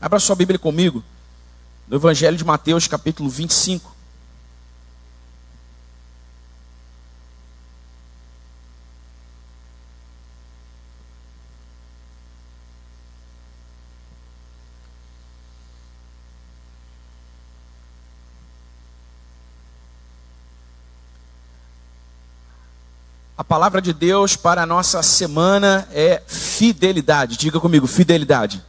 Abra sua Bíblia comigo, no Evangelho de Mateus, capítulo 25. A palavra de Deus para a nossa semana é fidelidade. Diga comigo, fidelidade.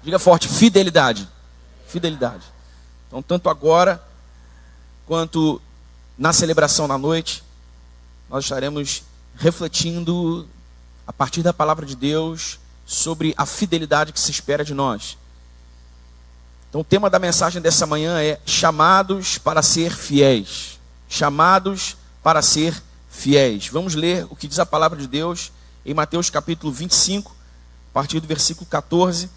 Diga forte, fidelidade. Fidelidade. Então, tanto agora quanto na celebração da noite, nós estaremos refletindo a partir da palavra de Deus sobre a fidelidade que se espera de nós. Então, o tema da mensagem dessa manhã é chamados para ser fiéis. Chamados para ser fiéis. Vamos ler o que diz a palavra de Deus em Mateus capítulo 25, a partir do versículo 14.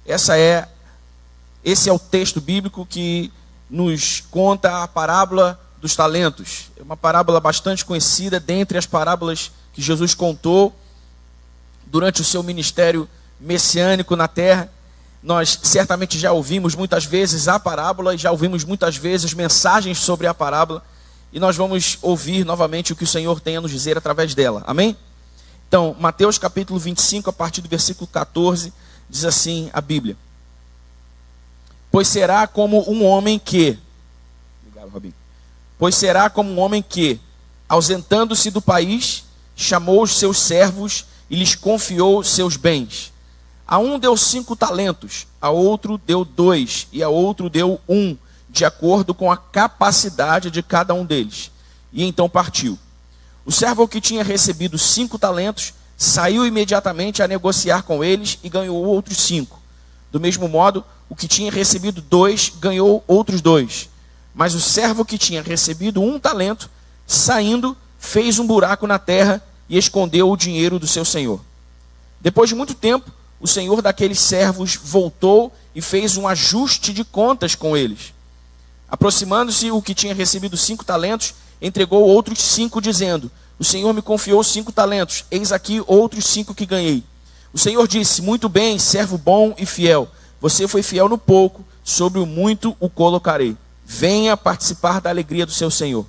Esse é o texto bíblico que nos conta a parábola dos talentos. É uma parábola bastante conhecida dentre as parábolas que Jesus contou durante o seu ministério messiânico na terra. Nós certamente já ouvimos muitas vezes a parábola e já ouvimos muitas vezes mensagens sobre a parábola. E nós vamos ouvir novamente o que o Senhor tem a nos dizer através dela. Amém? Então, Mateus capítulo 25, a partir do versículo 14, diz assim a Bíblia. Pois será como um homem que, ausentando-se do país, chamou os seus servos e lhes confiou seus bens. A um deu 5 talentos, a outro deu 2 e a outro deu 1, de acordo com a capacidade de cada um deles. E então partiu. O servo que tinha recebido 5 talentos, saiu imediatamente a negociar com eles e ganhou outros 5. Do mesmo modo, o que tinha recebido 2, ganhou outros 2. Mas o servo que tinha recebido 1 talento, saindo, fez um buraco na terra e escondeu o dinheiro do seu senhor. Depois de muito tempo, o senhor daqueles servos voltou e fez um ajuste de contas com eles. Aproximando-se o que tinha recebido 5 talentos, entregou outros 5, dizendo: o Senhor me confiou 5 talentos, eis aqui outros 5 que ganhei. O Senhor disse: muito bem, servo bom e fiel, você foi fiel no pouco, sobre o muito o colocarei. Venha participar da alegria do seu Senhor.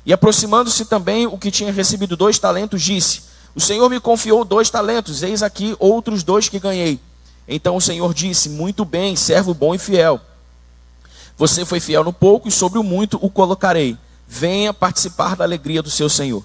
E aproximando-se também o que tinha recebido 2 talentos, disse: o Senhor me confiou 2 talentos, eis aqui outros 2 que ganhei. Então o Senhor disse: muito bem, servo bom e fiel, você foi fiel no pouco e sobre o muito o colocarei. Venha participar da alegria do seu Senhor.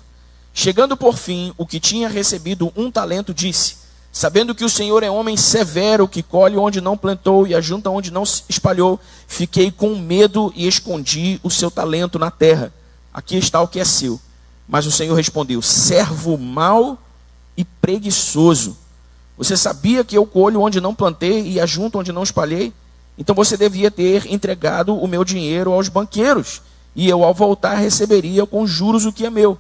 Chegando por fim, o que tinha recebido 1 talento disse: sabendo que o Senhor é homem severo, que colhe onde não plantou e ajunta onde não se espalhou, fiquei com medo e escondi o seu talento na terra. Aqui está o que é seu. Mas o Senhor respondeu: servo mau e preguiçoso. Você sabia que eu colho onde não plantei e ajunto onde não espalhei? Então você devia ter entregado o meu dinheiro aos banqueiros, e eu, ao voltar, receberia com juros o que é meu.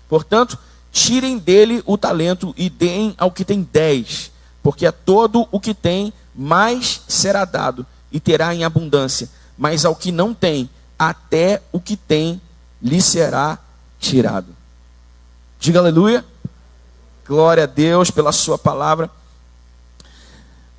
Portanto, tirem dele o talento e deem ao que tem 10, porque a todo o que tem, mais será dado, e terá em abundância. Mas ao que não tem, até o que tem lhe será tirado. Diga aleluia. Glória a Deus pela sua palavra.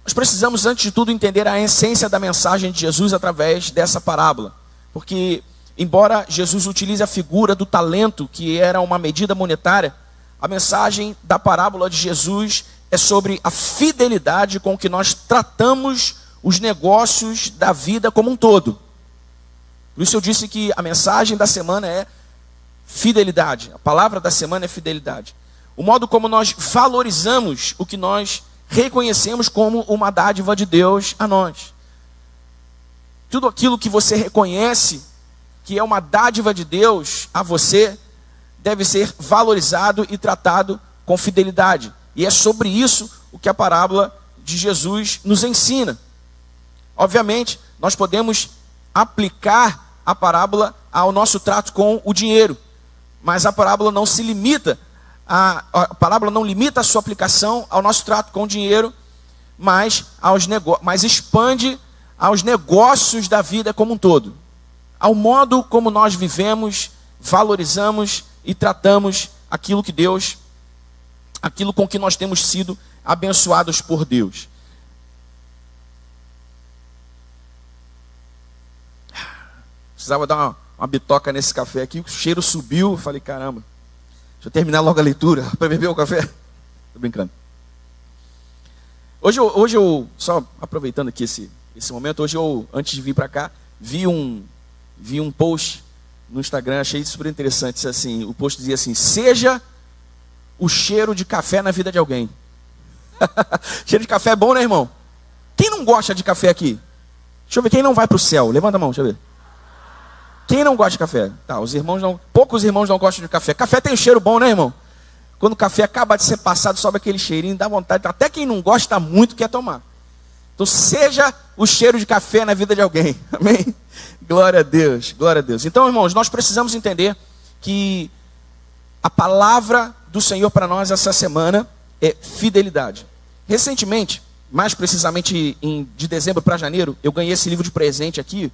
Nós precisamos, antes de tudo, entender a essência da mensagem de Jesus através dessa parábola. Porque, embora Jesus utilize a figura do talento, que era uma medida monetária, a mensagem da parábola de Jesus é sobre a fidelidade com que nós tratamos os negócios da vida como um todo. Por isso eu disse que a mensagem da semana é fidelidade. A palavra da semana é fidelidade. O modo como nós valorizamos o que nós reconhecemos como uma dádiva de Deus a nós. Tudo aquilo que você reconhece que é uma dádiva de Deus a você, deve ser valorizado e tratado com fidelidade. E é sobre isso o que a parábola de Jesus nos ensina. Obviamente, nós podemos aplicar a parábola ao nosso trato com o dinheiro, mas a parábola não se limita a parábola não limita a sua aplicação ao nosso trato com o dinheiro, mas expande aos negócios da vida como um todo, ao modo como nós vivemos, valorizamos e tratamos aquilo com que nós temos sido abençoados por Deus. Precisava dar uma bitoca nesse café aqui, o cheiro subiu, falei, caramba, deixa eu terminar logo a leitura para beber o café. Tô brincando. Hoje eu só aproveitando aqui esse momento, hoje eu, antes de vir para cá, vi um post no Instagram, achei super interessante, assim, o post dizia assim, seja o cheiro de café na vida de alguém. Cheiro de café é bom, né, irmão? Quem não gosta de café aqui? Deixa eu ver, quem não vai para o céu? Levanta a mão, deixa eu ver. Quem não gosta de café? Tá, poucos irmãos não gostam de café. Café tem um cheiro bom, né, irmão? Quando o café acaba de ser passado, sobe aquele cheirinho, dá vontade. Até quem não gosta muito quer tomar. Então, seja o cheiro de café na vida de alguém. Amém? Glória a Deus, glória a Deus. Então, irmãos, nós precisamos entender que a palavra do Senhor para nós essa semana é fidelidade. Recentemente, mais precisamente de dezembro para janeiro, eu ganhei esse livro de presente aqui,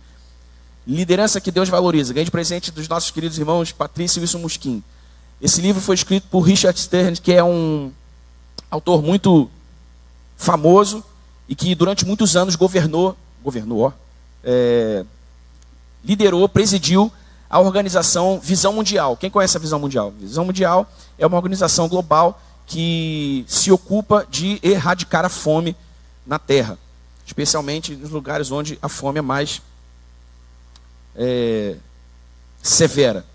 Liderança que Deus Valoriza. Ganhei de presente dos nossos queridos irmãos Patrícia e Wilson Musquim. Esse livro foi escrito por Richard Stearns, que é um autor muito famoso e que durante muitos anos liderou, presidiu a organização Visão Mundial. Quem conhece a Visão Mundial? Visão Mundial é uma organização global que se ocupa de erradicar a fome na Terra, especialmente nos lugares onde a fome é mais severa.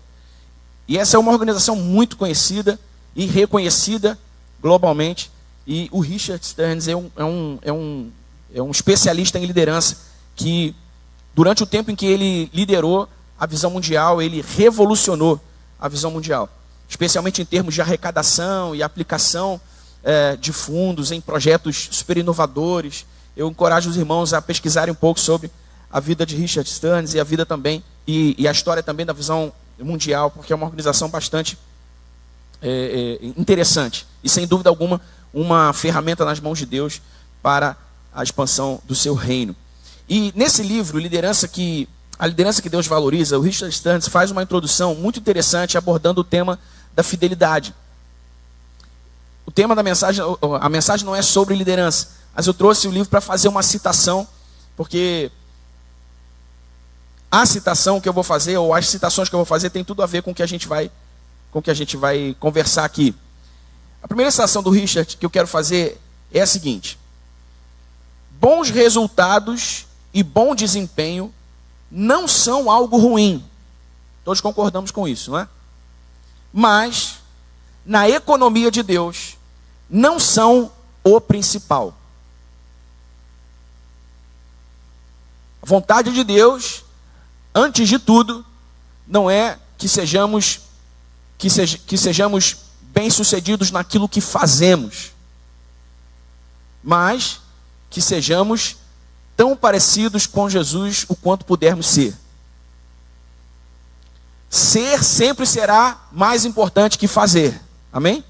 E essa é uma organização muito conhecida e reconhecida globalmente. E o Richard Stearns é um especialista em liderança que, durante o tempo em que ele liderou a Visão Mundial, ele revolucionou a Visão Mundial, especialmente em termos de arrecadação e aplicação de fundos em projetos super inovadores. Eu encorajo os irmãos a pesquisarem um pouco sobre a vida de Richard Stearns e a vida também, e a história também da Visão Mundial, porque é uma organização bastante interessante e, sem dúvida alguma, uma ferramenta nas mãos de Deus para a expansão do seu reino. E nesse livro, A Liderança que Deus Valoriza, o Richard Stearns faz uma introdução muito interessante abordando o tema da fidelidade. O tema da mensagem, a mensagem não é sobre liderança, mas eu trouxe o livro para fazer uma citação, porque a citação que eu vou fazer, ou as citações que eu vou fazer, tem tudo a ver com o que a gente vai conversar aqui. A primeira citação do Richard que eu quero fazer é a seguinte: bons resultados e bom desempenho não são algo ruim. Todos concordamos com isso, não é? Mas, na economia de Deus, não são o principal. A vontade de Deus, antes de tudo, não é que sejamos bem-sucedidos naquilo que fazemos, mas que sejamos tão parecidos com Jesus o quanto pudermos ser. Ser sempre será mais importante que fazer. Amém?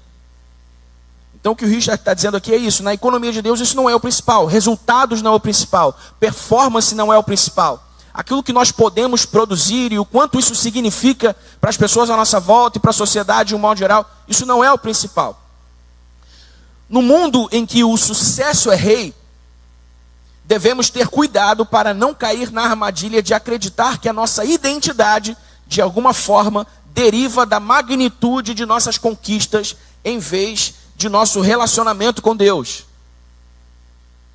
Então o que o Richard está dizendo aqui é isso. Na economia de Deus isso não é o principal. Resultados não é o principal. Performance não é o principal. Aquilo que nós podemos produzir e o quanto isso significa para as pessoas à nossa volta e para a sociedade de um modo geral, isso não é o principal. No mundo em que o sucesso é rei, devemos ter cuidado para não cair na armadilha de acreditar que a nossa identidade, de alguma forma, deriva da magnitude de nossas conquistas, em vez de nosso relacionamento com Deus.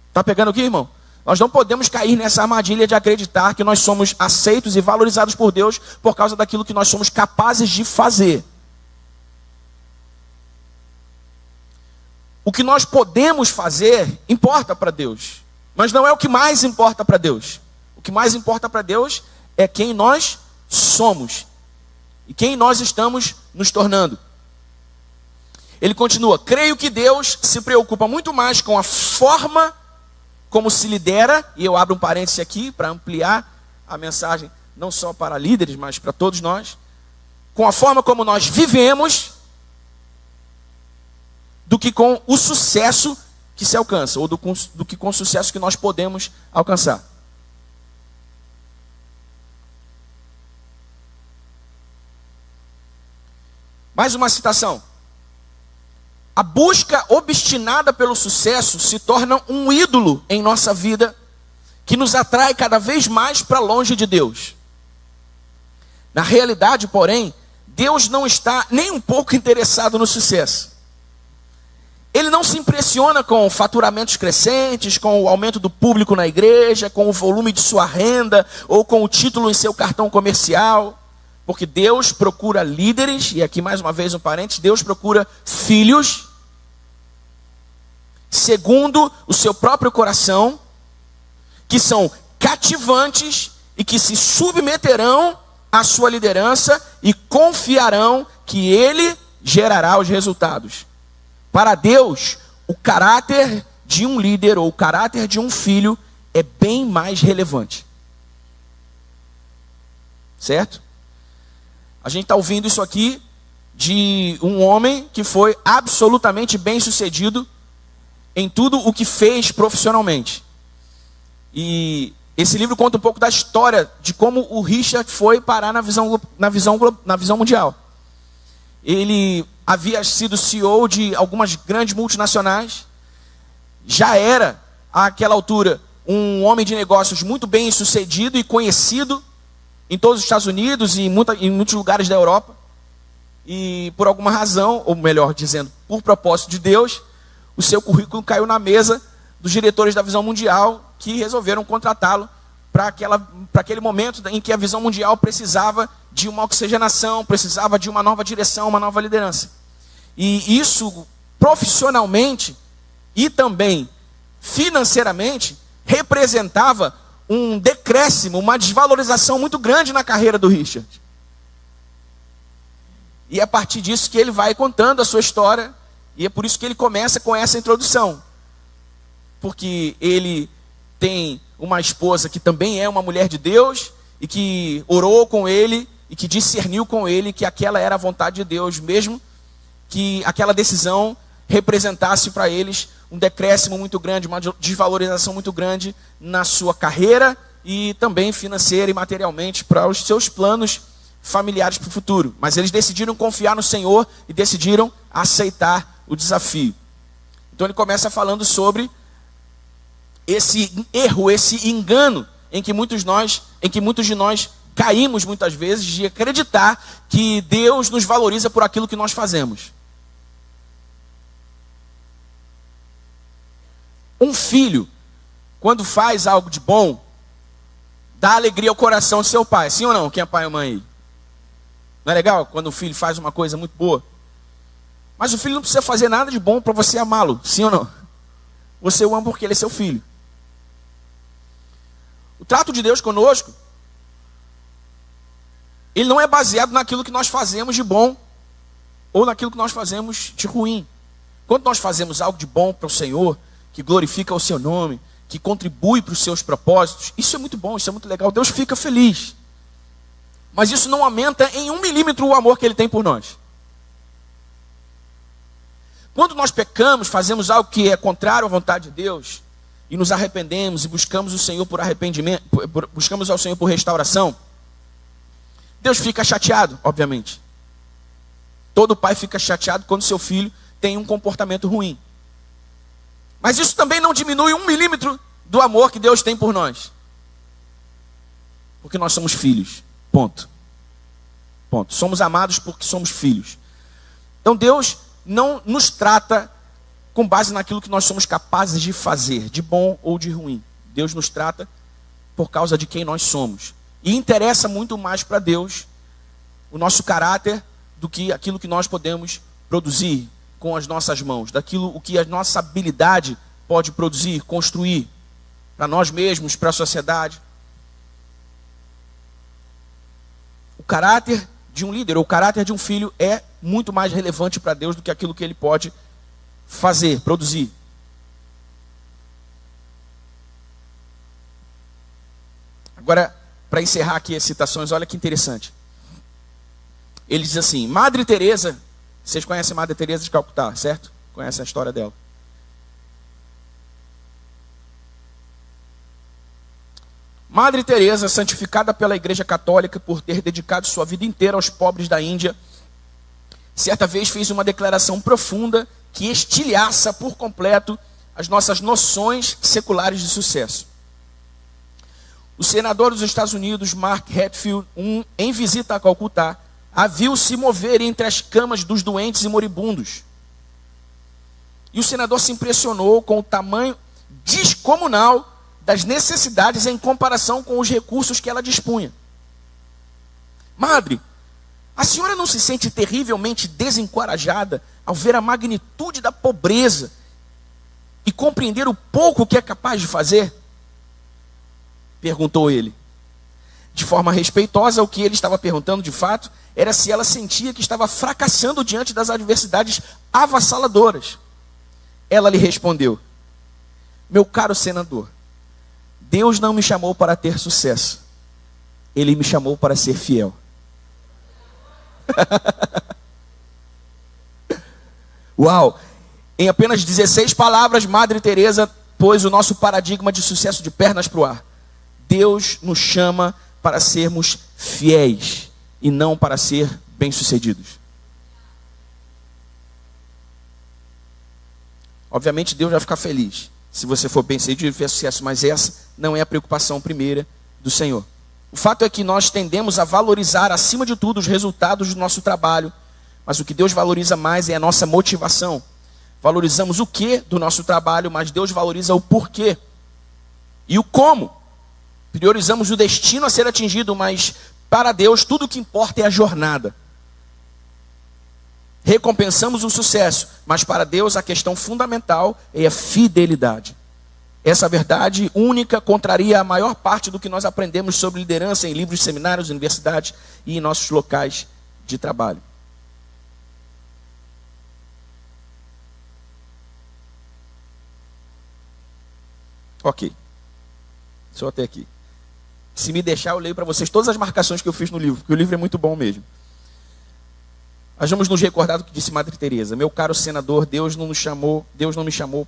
Está pegando aqui, irmão? Nós não podemos cair nessa armadilha de acreditar que nós somos aceitos e valorizados por Deus por causa daquilo que nós somos capazes de fazer. O que nós podemos fazer importa para Deus, mas não é o que mais importa para Deus. O que mais importa para Deus é quem nós somos e quem nós estamos nos tornando. Ele continua: creio que Deus se preocupa muito mais com a forma como se lidera, e eu abro um parêntese aqui para ampliar a mensagem, não só para líderes, mas para todos nós, com a forma como nós vivemos, do que com o sucesso que se alcança, ou do que com o sucesso que nós podemos alcançar. Mais uma citação. A busca obstinada pelo sucesso se torna um ídolo em nossa vida, que nos atrai cada vez mais para longe de Deus. Na realidade, porém, Deus não está nem um pouco interessado no sucesso. Ele não se impressiona com faturamentos crescentes, com o aumento do público na igreja, com o volume de sua renda, ou com o título em seu cartão comercial. Porque Deus procura líderes, e aqui mais uma vez um parênteses, Deus procura filhos, segundo o seu próprio coração, que são cativantes e que se submeterão à sua liderança e confiarão que Ele gerará os resultados. Para Deus, o caráter de um líder ou o caráter de um filho é bem mais relevante. Certo? A gente está ouvindo isso aqui de um homem que foi absolutamente bem sucedido em tudo o que fez profissionalmente. E esse livro conta um pouco da história de como o Richard foi parar na visão mundial. Ele havia sido CEO de algumas grandes multinacionais, já era, àquela altura, um homem de negócios muito bem sucedido e conhecido em todos os Estados Unidos e em muitos lugares da Europa. E por alguma razão, ou melhor dizendo, por propósito de Deus, o seu currículo caiu na mesa dos diretores da Visão Mundial, que resolveram contratá-lo para aquele momento em que a Visão Mundial precisava de uma oxigenação, precisava de uma nova direção, uma nova liderança. E isso, profissionalmente e também financeiramente, representava um decréscimo, uma desvalorização muito grande na carreira do Richard. E é a partir disso que ele vai contando a sua história, e é por isso que ele começa com essa introdução. Porque ele tem uma esposa que também é uma mulher de Deus, e que orou com ele, e que discerniu com ele que aquela era a vontade de Deus, mesmo que aquela decisão representasse para eles um decréscimo muito grande, uma desvalorização muito grande na sua carreira e também financeira e materialmente para os seus planos familiares para o futuro. Mas eles decidiram confiar no Senhor e decidiram aceitar o desafio. Então ele começa falando sobre esse erro, esse engano em que muitos de nós caímos muitas vezes de acreditar que Deus nos valoriza por aquilo que nós fazemos. Um filho, quando faz algo de bom, dá alegria ao coração de seu pai. Sim ou não? Quem é pai ou mãe aí? Não é legal quando o filho faz uma coisa muito boa? Mas o filho não precisa fazer nada de bom para você amá-lo. Sim ou não? Você o ama porque ele é seu filho. O trato de Deus conosco, ele não é baseado naquilo que nós fazemos de bom ou naquilo que nós fazemos de ruim. Quando nós fazemos algo de bom para o Senhor, que glorifica o seu nome, que contribui para os seus propósitos, isso é muito bom, isso é muito legal, Deus fica feliz. Mas isso não aumenta em 1 milímetro o amor que Ele tem por nós. Quando nós pecamos, fazemos algo que é contrário à vontade de Deus, e nos arrependemos e buscamos o Senhor por arrependimento, buscamos ao Senhor por restauração, Deus fica chateado, obviamente. Todo pai fica chateado quando seu filho tem um comportamento ruim. Mas isso também não diminui 1 milímetro do amor que Deus tem por nós. Porque nós somos filhos. Ponto. Ponto. Somos amados porque somos filhos. Então Deus não nos trata com base naquilo que nós somos capazes de fazer, de bom ou de ruim. Deus nos trata por causa de quem nós somos. E interessa muito mais para Deus o nosso caráter do que aquilo que nós podemos produzir com as nossas mãos, daquilo o que a nossa habilidade pode produzir, construir, para nós mesmos, para a sociedade. O caráter de um líder, ou o caráter de um filho é muito mais relevante para Deus do que aquilo que ele pode fazer, produzir. Agora, para encerrar aqui as citações, olha que interessante. Ele diz assim, Madre Teresa, vocês conhecem Madre Teresa de Calcutá, certo? Conhecem a história dela. Madre Teresa, santificada pela Igreja Católica por ter dedicado sua vida inteira aos pobres da Índia, certa vez fez uma declaração profunda que estilhaça por completo as nossas noções seculares de sucesso. O senador dos Estados Unidos, Mark Hatfield, em visita a Calcutá, a viu se mover entre as camas dos doentes e moribundos. E o senador se impressionou com o tamanho descomunal das necessidades em comparação com os recursos que ela dispunha. Madre, a senhora não se sente terrivelmente desencorajada ao ver a magnitude da pobreza e compreender o pouco que é capaz de fazer? Perguntou ele. De forma respeitosa, o que ele estava perguntando de fato era se ela sentia que estava fracassando diante das adversidades avassaladoras. Ela lhe respondeu: meu caro senador, Deus não me chamou para ter sucesso. Ele me chamou para ser fiel. Uau! Em apenas 16 palavras, Madre Teresa pôs o nosso paradigma de sucesso de pernas para o ar. Deus nos chama para sermos fiéis e não para ser bem-sucedidos. Obviamente Deus vai ficar feliz se você for bem-sucedido e tiver sucesso, mas essa não é a preocupação primeira do Senhor. O fato é que nós tendemos a valorizar acima de tudo os resultados do nosso trabalho, mas o que Deus valoriza mais é a nossa motivação. Valorizamos o que do nosso trabalho, mas Deus valoriza o porquê e o como. Priorizamos o destino a ser atingido, mas para Deus tudo o que importa é a jornada. Recompensamos o sucesso, mas para Deus a questão fundamental é a fidelidade. Essa verdade única contraria a maior parte do que nós aprendemos sobre liderança em livros, seminários, universidades e em nossos locais de trabalho. Ok. Só até aqui. Se me deixar, eu leio para vocês todas as marcações que eu fiz no livro, porque o livro é muito bom mesmo. Nós vamos nos recordar do que disse Madre Teresa. Meu caro senador, Deus não me chamou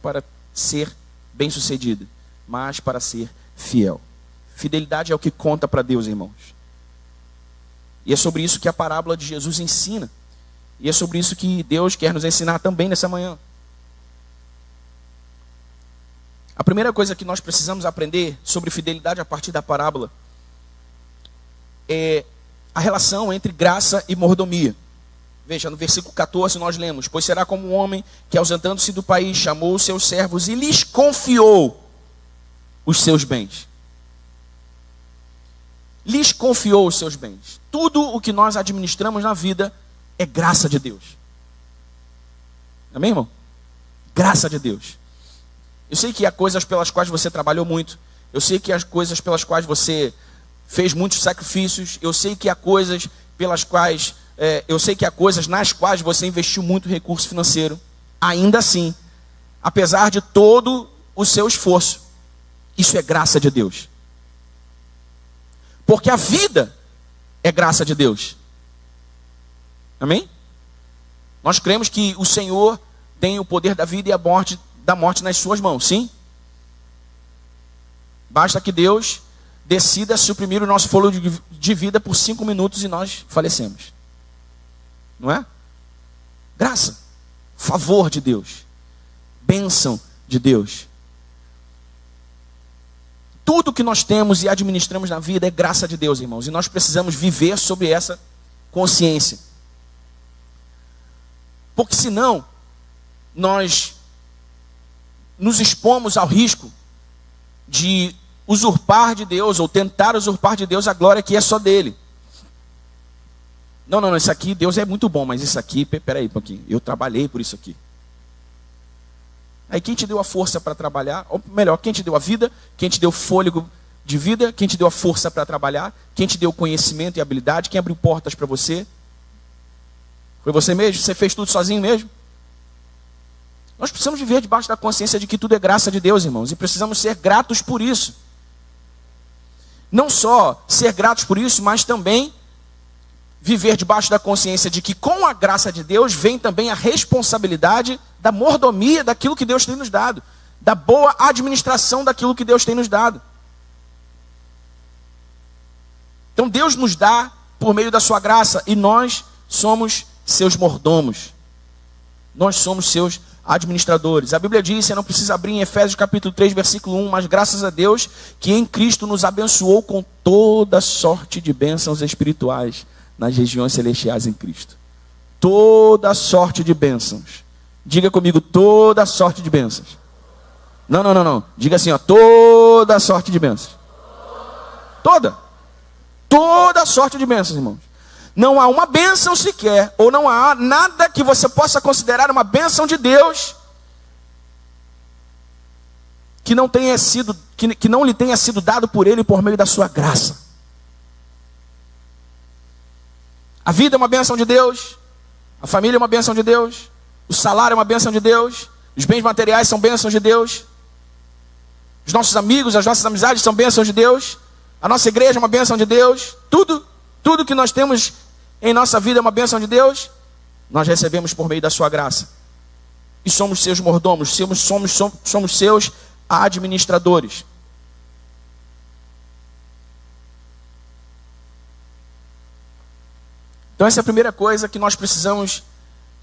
para ser bem-sucedido, mas para ser fiel. Fidelidade é o que conta para Deus, irmãos. E é sobre isso que a parábola de Jesus ensina. E é sobre isso que Deus quer nos ensinar também nessa manhã. A primeira coisa que nós precisamos aprender sobre fidelidade a partir da parábola é a relação entre graça e mordomia. Veja, no versículo 14 nós lemos: pois será como um homem que, ausentando-se do país, chamou os seus servos e lhes confiou os seus bens. Lhes confiou os seus bens. Tudo o que nós administramos na vida é graça de Deus. Amém, irmão? Graça de Deus. Eu sei que há coisas pelas quais você trabalhou muito. Eu sei que há coisas pelas quais você fez muitos sacrifícios. Eu sei que há coisas pelas quais... eu sei que há coisas nas quais você investiu muito recurso financeiro. Ainda assim, apesar de todo o seu esforço, isso é graça de Deus. Porque a vida é graça de Deus. Amém? Nós cremos que o Senhor tem o poder da vida e da morte nas suas mãos, sim? Basta que Deus decida suprimir o nosso fôlego de vida por 5 minutos e nós falecemos. Não é? Graça, favor de Deus, bênção de Deus. Tudo que nós temos e administramos na vida é graça de Deus, irmãos. E nós precisamos viver sobre essa consciência. Porque senão, nós nos expomos ao risco de usurpar de Deus, ou tentar usurpar de Deus a glória que é só dele. Não, isso aqui, Deus é muito bom, mas isso aqui, peraí um pouquinho, eu trabalhei por isso aqui. Aí quem te deu a força para trabalhar, ou melhor, quem te deu a vida, quem te deu fôlego de vida, quem te deu a força para trabalhar, quem te deu conhecimento e habilidade, quem abriu portas para você? Foi você mesmo? Você fez tudo sozinho mesmo? Nós precisamos viver debaixo da consciência de que tudo é graça de Deus, irmãos, e precisamos ser gratos por isso. Não só ser gratos por isso, mas também viver debaixo da consciência de que com a graça de Deus vem também a responsabilidade da mordomia daquilo que Deus tem nos dado, da boa administração daquilo que Deus tem nos dado. Então Deus nos dá por meio da sua graça e nós somos seus mordomos. Nós somos seus administradores. A Bíblia diz, você não precisa abrir em Efésios capítulo 3, versículo 1, mas graças a Deus que em Cristo nos abençoou com toda sorte de bênçãos espirituais nas regiões celestiais em Cristo. Toda sorte de bênçãos. Diga comigo, toda sorte de bênçãos. Não. Diga assim, ó, toda sorte de bênçãos. Toda sorte de bênçãos, irmãos. Não há uma bênção sequer, ou não há nada que você possa considerar uma bênção de Deus que não lhe tenha sido dado por Ele por meio da sua graça. A vida é uma bênção de Deus, a família é uma bênção de Deus, o salário é uma bênção de Deus, os bens materiais são bênçãos de Deus, os nossos amigos, as nossas amizades são bênçãos de Deus, a nossa igreja é uma bênção de Deus, tudo que nós temos em nossa vida é uma bênção de Deus, nós recebemos por meio da sua graça. E somos seus mordomos, somos seus administradores. Então essa é a primeira coisa que nós precisamos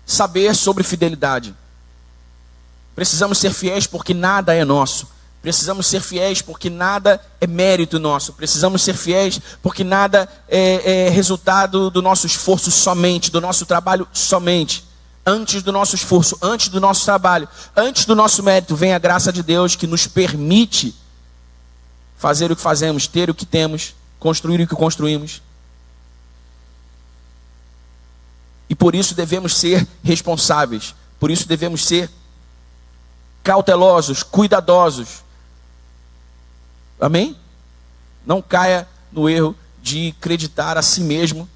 saber sobre fidelidade. Precisamos ser fiéis porque nada é nosso. Precisamos ser fiéis porque nada é mérito nosso. Precisamos ser fiéis porque nada é resultado do nosso esforço somente, do nosso trabalho somente. Antes do nosso esforço, antes do nosso trabalho, antes do nosso mérito, vem a graça de Deus que nos permite fazer o que fazemos, ter o que temos, construir o que construímos. E por isso devemos ser responsáveis. Por isso devemos ser cautelosos, cuidadosos. Amém? Não caia no erro de acreditar a si mesmo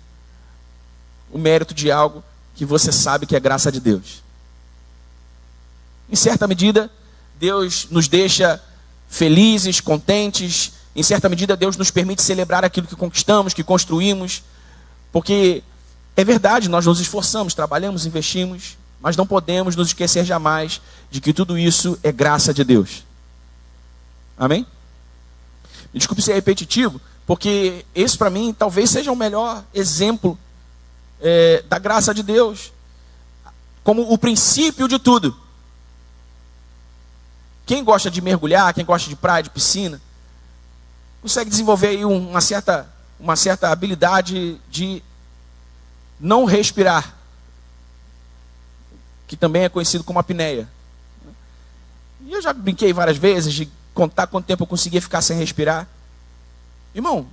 o mérito de algo que você sabe que é graça de Deus. Em certa medida, Deus nos deixa felizes, contentes. Em certa medida, Deus nos permite celebrar aquilo que conquistamos, que construímos. Porque é verdade, nós nos esforçamos, trabalhamos, investimos, mas não podemos nos esquecer jamais de que tudo isso é graça de Deus. Amém? Me desculpe ser repetitivo, porque esse para mim talvez seja o melhor exemplo da graça de Deus, como o princípio de tudo. Quem gosta de mergulhar, quem gosta de praia, de piscina, consegue desenvolver aí uma certa habilidade de não respirar, que também é conhecido como apneia. E eu já brinquei várias vezes de contar quanto tempo eu conseguia ficar sem respirar. Irmão,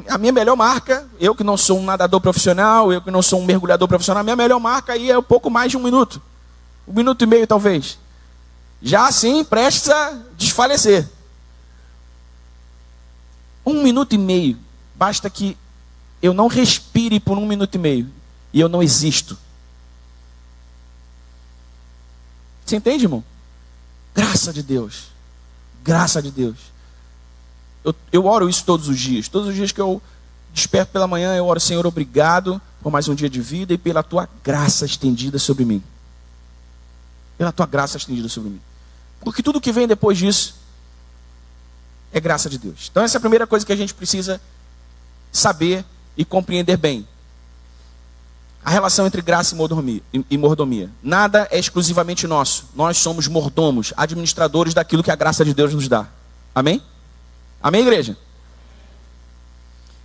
a minha melhor marca, eu que não sou um nadador profissional, eu que não sou um mergulhador profissional, a minha melhor marca aí é um pouco mais de 1 minuto. 1 minuto e meio talvez. Já assim, prestes a desfalecer. 1 minuto e meio. Basta que eu não respire por 1 minuto e meio. E eu não existo. Você entende, irmão? Graça de Deus. Graça de Deus. Eu oro isso todos os dias. Todos os dias que eu desperto pela manhã, eu oro, Senhor, obrigado por mais um dia de vida e pela tua graça estendida sobre mim. Pela tua graça estendida sobre mim. Porque tudo que vem depois disso é graça de Deus. Então essa é a primeira coisa que a gente precisa saber e compreender bem. A relação entre graça e mordomia. Nada é exclusivamente nosso. Nós somos mordomos, administradores daquilo que a graça de Deus nos dá. Amém? Amém, igreja?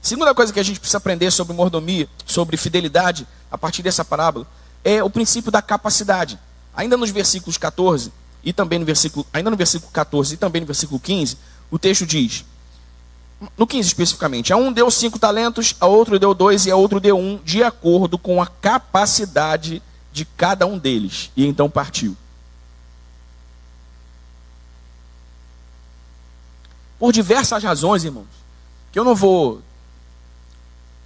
Segunda coisa que a gente precisa aprender sobre mordomia, sobre fidelidade, a partir dessa parábola, é o princípio da capacidade. Ainda nos versículos 14 e também no versículo 14 e também no versículo 15, o texto diz, no 15 especificamente, a um deu 5 talentos, a outro deu 2 e a outro deu 1, de acordo com a capacidade de cada um deles. E então partiu. Por diversas razões, irmãos, que eu não vou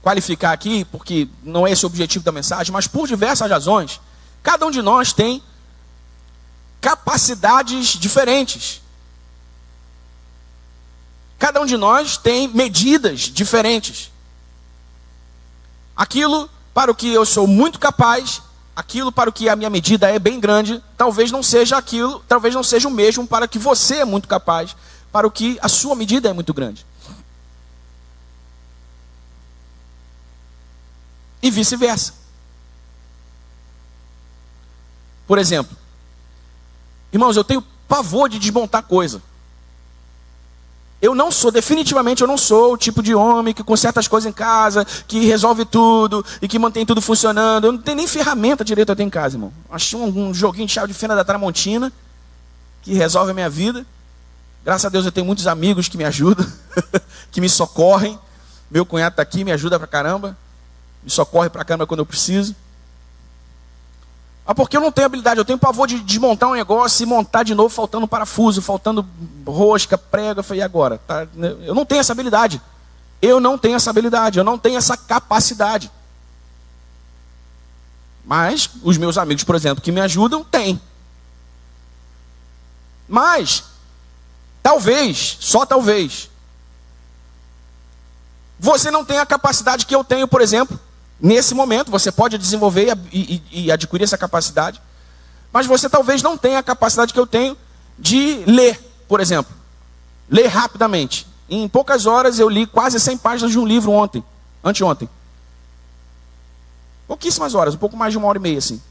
qualificar aqui, porque não é esse o objetivo da mensagem, mas por diversas razões, cada um de nós tem capacidades diferentes. Cada um de nós tem medidas diferentes. Aquilo para o que eu sou muito capaz, aquilo para o que a minha medida é bem grande, talvez não seja aquilo, talvez não seja o mesmo para que você é muito capaz, para o que a sua medida é muito grande. E vice-versa. Por exemplo, Irmãos, eu tenho pavor de desmontar coisa. Definitivamente eu não sou o tipo de homem que conserta as coisas em casa, que resolve tudo e que mantém tudo funcionando. Eu não tenho nem ferramenta direito eu tenho em casa, irmão. Acho um joguinho de chave de fenda da Tramontina que resolve a minha vida. Graças a Deus eu tenho muitos amigos que me ajudam, que me socorrem. Meu cunhado está aqui, me ajuda pra caramba. Me socorre pra caramba quando eu preciso. Porque eu não tenho habilidade, eu tenho pavor de desmontar um negócio e montar de novo, faltando parafuso, faltando rosca, prego. Eu falei, e agora? Tá? Eu não tenho essa habilidade. Eu não tenho essa capacidade. Mas os meus amigos, por exemplo, que me ajudam, têm. Mas, talvez, só talvez, você não tenha a capacidade que eu tenho, por exemplo. Nesse momento, você pode desenvolver e adquirir essa capacidade. Mas você talvez não tenha a capacidade que eu tenho de ler, por exemplo. Ler rapidamente. Em poucas horas eu li quase 100 páginas de um livro anteontem. Pouquíssimas horas, um pouco mais de 1h30, assim.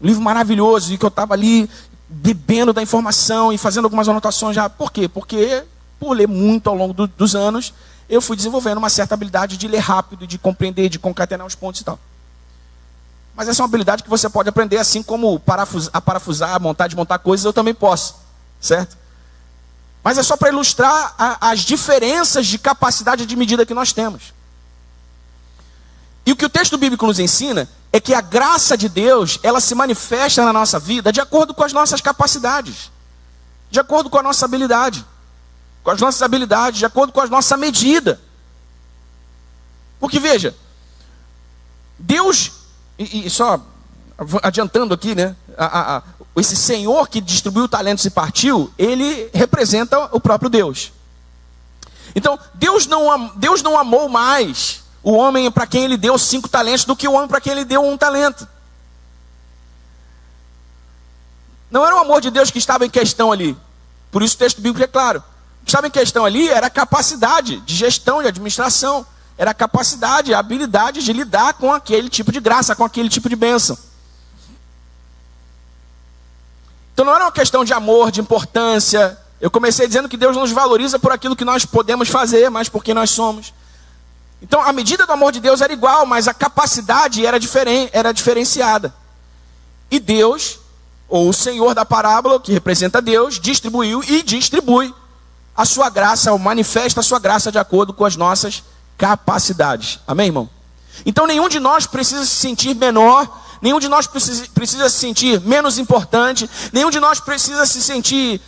Um livro maravilhoso, e que eu estava ali bebendo da informação e fazendo algumas anotações já. Por quê? Porque por ler muito ao longo dos anos, eu fui desenvolvendo uma certa habilidade de ler rápido, de compreender, de concatenar os pontos e tal. Mas essa é uma habilidade que você pode aprender, assim como parafusar, montar, desmontar coisas, eu também posso, certo? Mas é só para ilustrar as diferenças de capacidade de medida que nós temos. E o que o texto bíblico nos ensina é que a graça de Deus, ela se manifesta na nossa vida de acordo com as nossas capacidades, de acordo com a nossa habilidade. Com as nossas habilidades, de acordo com a nossa medida. Porque veja, Deus, e só adiantando aqui, né? Esse Senhor que distribuiu talentos e partiu, ele representa o próprio Deus. Então, Deus não amou mais o homem para quem ele deu 5 talentos do que o homem para quem ele deu 1 talento. Não era o amor de Deus que estava em questão ali. Por isso o texto bíblico é claro. O que estava em questão ali era a capacidade de gestão, de administração. Era a capacidade, a habilidade de lidar com aquele tipo de graça, com aquele tipo de bênção. Então não era uma questão de amor, de importância. Eu comecei dizendo que Deus nos valoriza por aquilo que nós podemos fazer, mas por quem nós somos. Então a medida do amor de Deus era igual, mas a capacidade era diferenciada. E Deus, ou o Senhor da parábola, que representa Deus, distribuiu e distribui a sua graça, ou manifesta a sua graça de acordo com as nossas capacidades. Amém, irmão? Então nenhum de nós precisa se sentir menor, nenhum de nós precisa se sentir menos importante, nenhum de nós precisa se sentir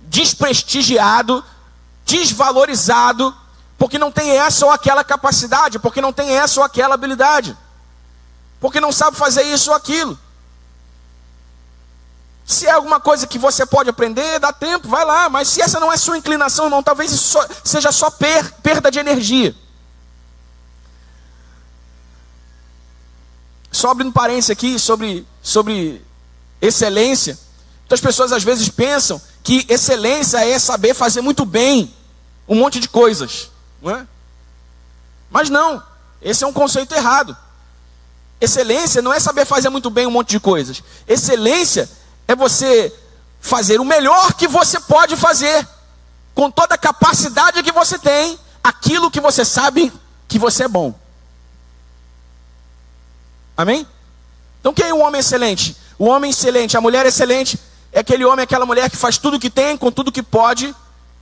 desprestigiado, desvalorizado, porque não tem essa ou aquela capacidade, porque não tem essa ou aquela habilidade, porque não sabe fazer isso ou aquilo. Se é alguma coisa que você pode aprender, dá tempo, vai lá. Mas se essa não é sua inclinação, irmão, talvez isso seja só perda de energia. Só abrindo parênteses aqui sobre excelência. Então as pessoas às vezes pensam que excelência é saber fazer muito bem um monte de coisas, não é? Mas não, esse é um conceito errado. Excelência não é saber fazer muito bem um monte de coisas. Excelência é você fazer o melhor que você pode fazer, com toda a capacidade que você tem, aquilo que você sabe que você é bom. Amém? Então quem é o homem excelente? O homem excelente, a mulher excelente, é aquele homem, aquela mulher que faz tudo que tem, com tudo que pode,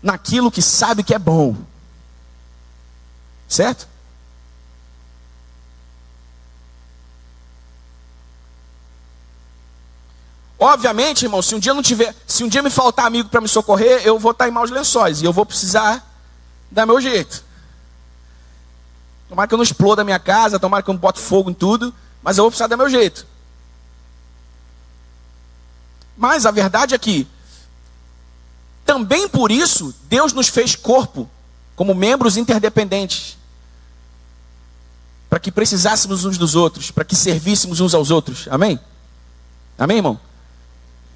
naquilo que sabe que é bom. Certo? Obviamente, irmão, se um dia me faltar amigo para me socorrer, eu vou estar em maus lençóis e eu vou precisar dar meu jeito. Tomara que eu não exploda a minha casa, tomara que eu não bote fogo em tudo, mas eu vou precisar dar meu jeito. Mas a verdade é que também por isso Deus nos fez corpo como membros interdependentes, para que precisássemos uns dos outros, para que servíssemos uns aos outros. Amém? Amém, irmão?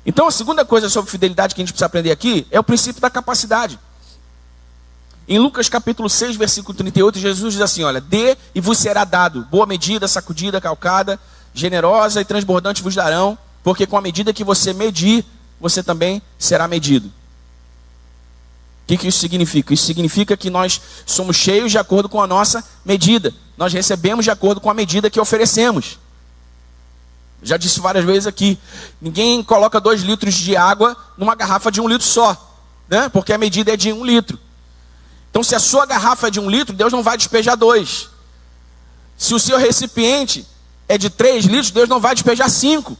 Então a segunda coisa sobre fidelidade que a gente precisa aprender aqui é o princípio da capacidade. Em Lucas capítulo 6, versículo 38, Jesus diz assim, olha, dê e vos será dado, boa medida, sacudida, calcada, generosa e transbordante vos darão, Porque com a medida que você medir, você também será medido. O que isso significa? Isso significa que nós somos cheios de acordo com a nossa medida. Nós recebemos de acordo com a medida que oferecemos. Já disse várias vezes aqui, ninguém coloca 2 litros de água numa garrafa de 1 litro só, né? Porque a medida é de 1 litro. Então, se a sua garrafa é de 1 litro, Deus não vai despejar 2. Se o seu recipiente é de 3 litros, Deus não vai despejar 5.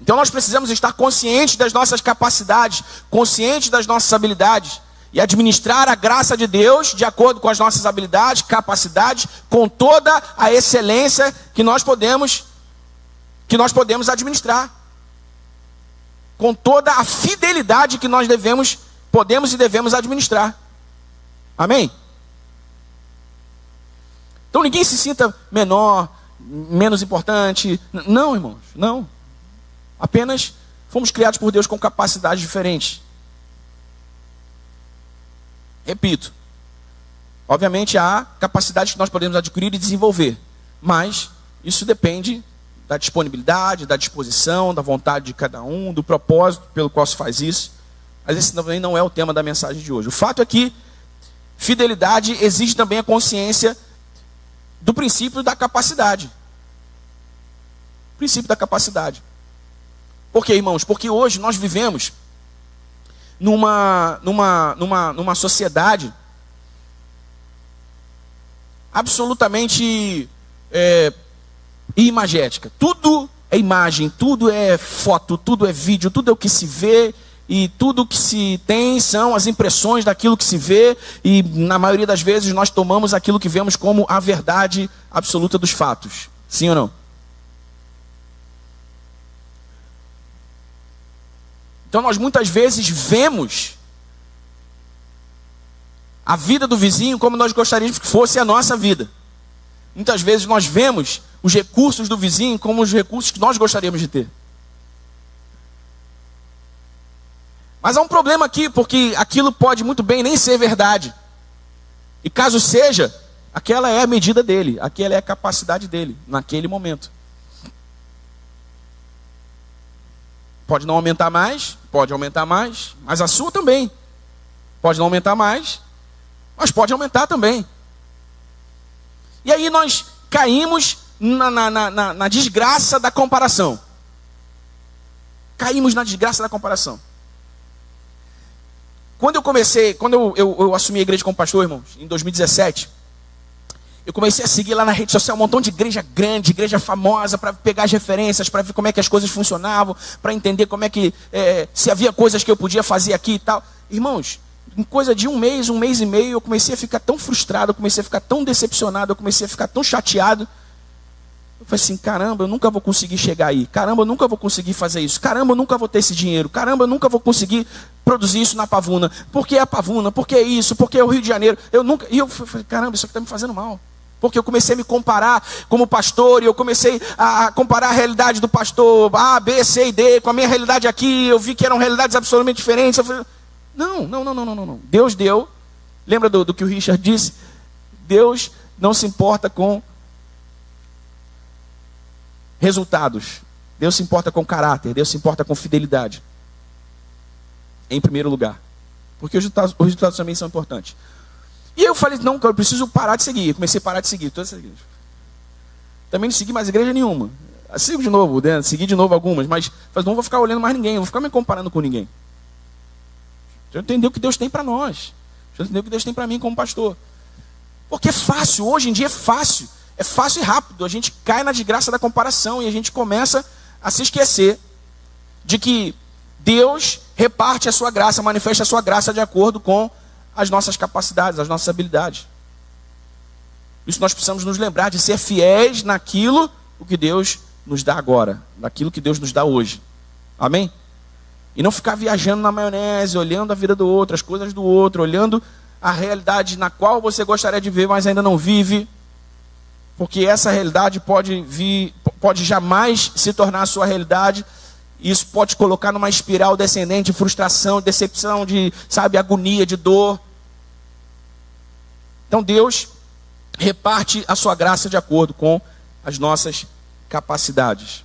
Então, nós precisamos estar conscientes das nossas capacidades, conscientes das nossas habilidades e administrar a graça de Deus de acordo com as nossas habilidades, capacidades, com toda a excelência que nós podemos administrar, com toda a fidelidade que nós podemos e devemos administrar. Amém? Então ninguém se sinta menor, menos importante. Não, irmãos, não. Apenas fomos criados por Deus com capacidades diferentes. Repito, obviamente há capacidades que nós podemos adquirir e desenvolver, mas isso depende da disponibilidade, da disposição, da vontade de cada um, do propósito pelo qual se faz isso. Mas esse também não é o tema da mensagem de hoje. O fato é que fidelidade exige também a consciência do princípio da capacidade. O princípio da capacidade. Por quê, irmãos? Porque hoje nós vivemos numa sociedade absolutamente imagética. Tudo é imagem, tudo é foto, tudo é vídeo, tudo é o que se vê, e tudo que se tem são as impressões daquilo que se vê, e na maioria das vezes nós tomamos aquilo que vemos como a verdade absoluta dos fatos. Sim ou não? Então nós muitas vezes vemos a vida do vizinho como nós gostaríamos que fosse a nossa vida. Muitas vezes nós vemos os recursos do vizinho como os recursos que nós gostaríamos de ter. Mas há um problema aqui, porque aquilo pode muito bem nem ser verdade. E caso seja, aquela é a medida dele, aquela é a capacidade dele, naquele momento. Pode não aumentar mais, pode aumentar mais, mas a sua também. Pode não aumentar mais, mas pode aumentar também. E aí nós caímos na desgraça da comparação. Caímos na desgraça da comparação. Quando eu assumi a igreja como pastor, irmãos, em 2017, eu comecei a seguir lá na rede social um montão de igreja grande, igreja famosa, para pegar as referências, para ver como é que as coisas funcionavam, para entender como é que, se havia coisas que eu podia fazer aqui e tal. Irmãos, em coisa de um mês e meio, eu comecei a ficar tão frustrado, eu comecei a ficar tão decepcionado, eu comecei a ficar tão chateado. Eu falei assim, caramba, eu nunca vou conseguir chegar aí. Caramba, eu nunca vou conseguir fazer isso. Caramba, eu nunca vou ter esse dinheiro. Caramba, eu nunca vou conseguir produzir isso na Pavuna. Por que a Pavuna? Por que isso? Por que o Rio de Janeiro? E eu falei, caramba, isso aqui está me fazendo mal. Porque eu comecei a me comparar como pastor, e eu comecei a comparar a realidade do pastor A, B, C e D com a minha realidade aqui. Eu vi que eram realidades absolutamente diferentes. Eu falei, não. Deus deu. Lembra do que o Richard disse? Deus não se importa com resultados. Deus se importa com caráter. Deus se importa com fidelidade. Em primeiro lugar. Porque os resultados também são importantes. E eu falei, não, eu preciso parar de seguir. Eu comecei a parar de seguir todas essas igrejas. Também não segui mais igreja nenhuma. Sigo de novo, né? Segui de novo algumas, mas não vou ficar olhando mais ninguém, não vou ficar me comparando com ninguém. Já entendeu o que Deus tem para nós. Já entendeu o que Deus tem para mim como pastor. Porque é fácil, hoje em dia é fácil. É fácil e rápido. A gente cai na desgraça da comparação e a gente começa a se esquecer de que Deus reparte a sua graça, manifesta a sua graça de acordo com as nossas capacidades, as nossas habilidades. Isso nós precisamos nos lembrar de ser fiéis naquilo o que Deus nos dá agora, naquilo que Deus nos dá hoje. Amém? E não ficar viajando na maionese, olhando a vida do outro, as coisas do outro, olhando a realidade na qual você gostaria de viver, mas ainda não vive. Porque essa realidade pode jamais se tornar a sua realidade. Isso pode te colocar numa espiral descendente de frustração, de decepção, de, agonia, de dor. Então Deus reparte a sua graça de acordo com as nossas capacidades.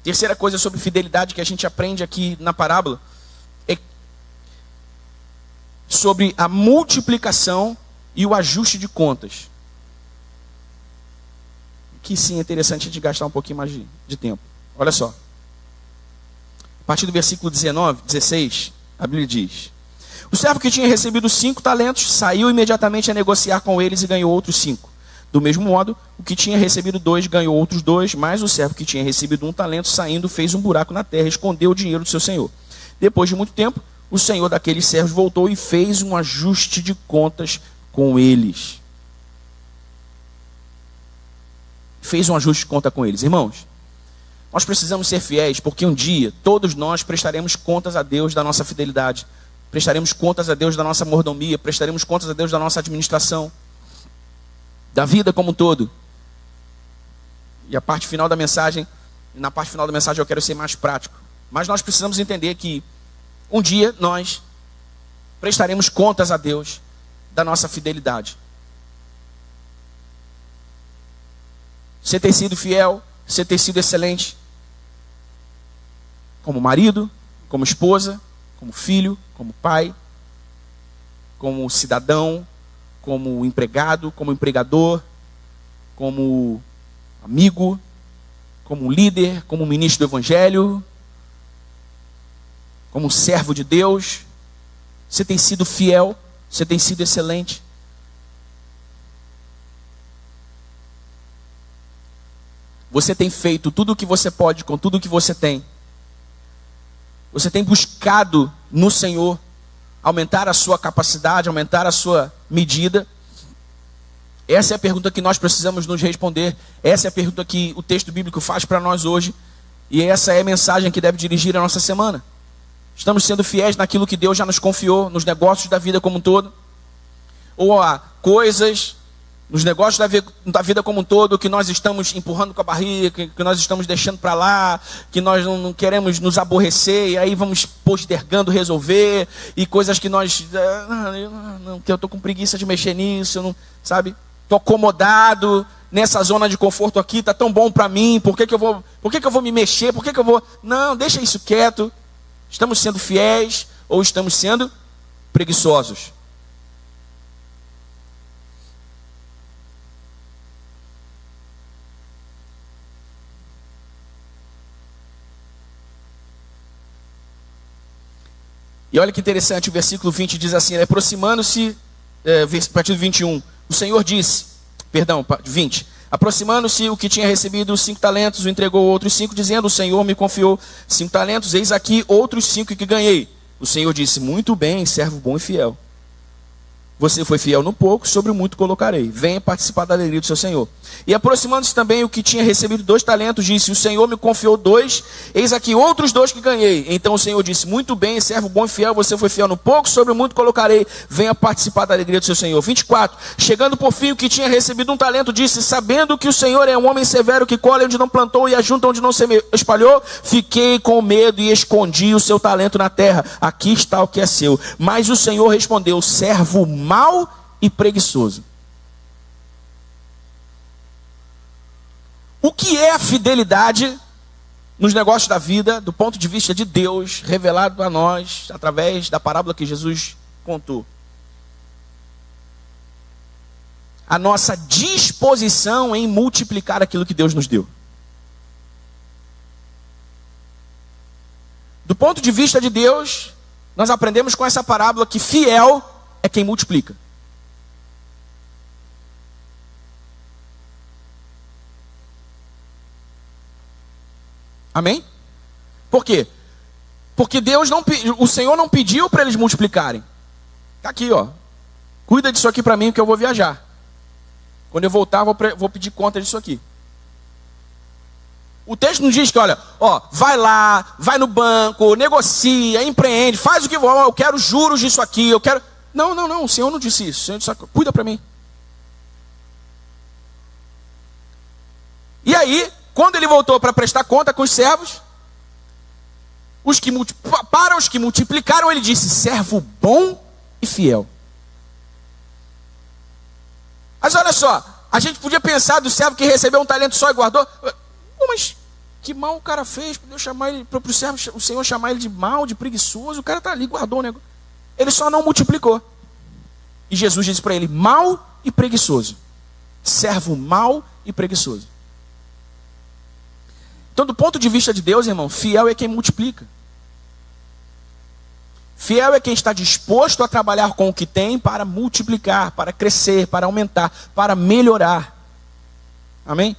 Terceira coisa sobre fidelidade que a gente aprende aqui na parábola é sobre a multiplicação e o ajuste de contas. Que sim, é interessante a gente gastar um pouquinho mais de tempo. Olha só. A partir do versículo 16, a Bíblia diz: o servo que tinha recebido 5 talentos saiu imediatamente a negociar com eles e ganhou outros 5. Do mesmo modo, o que tinha recebido 2 ganhou outros 2, mas o servo que tinha recebido 1 talento, saindo, fez um buraco na terra e escondeu o dinheiro do seu senhor. Depois de muito tempo, o senhor daqueles servos voltou e fez um ajuste de contas com eles. Fez um ajuste de conta com eles. Irmãos, nós precisamos ser fiéis, porque um dia todos nós prestaremos contas a Deus da nossa fidelidade, prestaremos contas a Deus da nossa mordomia, prestaremos contas a Deus da nossa administração, da vida como um todo. E na parte final da mensagem eu quero ser mais prático. Mas nós precisamos entender que um dia nós prestaremos contas a Deus da nossa fidelidade. Você tem sido fiel, você tem sido excelente, como marido, como esposa, como filho, como pai, como cidadão, como empregado, como empregador, como amigo, como líder, como ministro do Evangelho, como servo de Deus. Você tem sido fiel, você tem sido excelente. Você tem feito tudo o que você pode com tudo o que você tem. Você tem buscado no Senhor aumentar a sua capacidade, aumentar a sua medida. Essa é a pergunta que nós precisamos nos responder. Essa é a pergunta que o texto bíblico faz para nós hoje. E essa é a mensagem que deve dirigir a nossa semana. Estamos sendo fiéis naquilo que Deus já nos confiou, nos negócios da vida como um todo. Ou há coisas, nos negócios da vida como um todo, que nós estamos empurrando com a barriga, que nós estamos deixando para lá, que nós não queremos nos aborrecer, e aí vamos postergando resolver, e coisas que nós, que eu estou com preguiça de mexer nisso, não, sabe? Estou acomodado nessa zona de conforto aqui, está tão bom para mim, por que eu vou me mexer, não, deixa isso quieto. Estamos sendo fiéis ou estamos sendo preguiçosos? E olha que interessante, o versículo 20 diz assim, aproximando-se, a partir do 21, o Senhor disse, 20, aproximando-se o que tinha recebido os 5 talentos, o entregou outros 5, dizendo, o Senhor me confiou 5 talentos, eis aqui outros 5 que ganhei. O Senhor disse, muito bem, servo bom e fiel. Você foi fiel no pouco, sobre o muito colocarei. Venha participar da alegria do seu Senhor. E aproximando-se também o que tinha recebido 2 talentos, disse, o Senhor me confiou 2, eis aqui outros 2 que ganhei. Então o Senhor disse, muito bem, servo bom e fiel, você foi fiel no pouco, sobre o muito colocarei. Venha participar da alegria do seu Senhor. 24, chegando por fim o que tinha recebido 1 talento, disse, sabendo que o Senhor é um homem severo, que colhe onde não plantou e ajunta onde não se espalhou, fiquei com medo e escondi o seu talento na terra. Aqui está o que é seu. Mas o Senhor respondeu, servo mau e preguiçoso. O que é a fidelidade nos negócios da vida, do ponto de vista de Deus, revelado a nós, através da parábola que Jesus contou? A nossa disposição em multiplicar aquilo que Deus nos deu. Do ponto de vista de Deus, nós aprendemos com essa parábola que fiel é quem multiplica. Amém? Por quê? Porque o Senhor não pediu para eles multiplicarem. Está aqui, ó. Cuida disso aqui para mim que eu vou viajar. Quando eu voltar, vou pedir conta disso aqui. O texto não diz que, olha, vai lá, vai no banco, negocia, empreende, faz o que for, eu quero juros disso aqui, eu quero... Não, o Senhor não disse isso. O Senhor disse, cuida para mim. E aí, quando ele voltou para prestar conta com os servos, para os que multiplicaram, ele disse, servo bom e fiel. Mas olha só, a gente podia pensar do servo que recebeu 1 talento só e guardou. Mas Que mal o cara fez para o Senhor chamar ele de mal, de preguiçoso? O cara está ali, guardou o negócio. Ele só não multiplicou. E Jesus disse para ele, mal e preguiçoso. Servo mal e preguiçoso. Então, do ponto de vista de Deus, irmão, fiel é quem multiplica. Fiel é quem está disposto a trabalhar com o que tem para multiplicar, para crescer, para aumentar, para melhorar. Amém?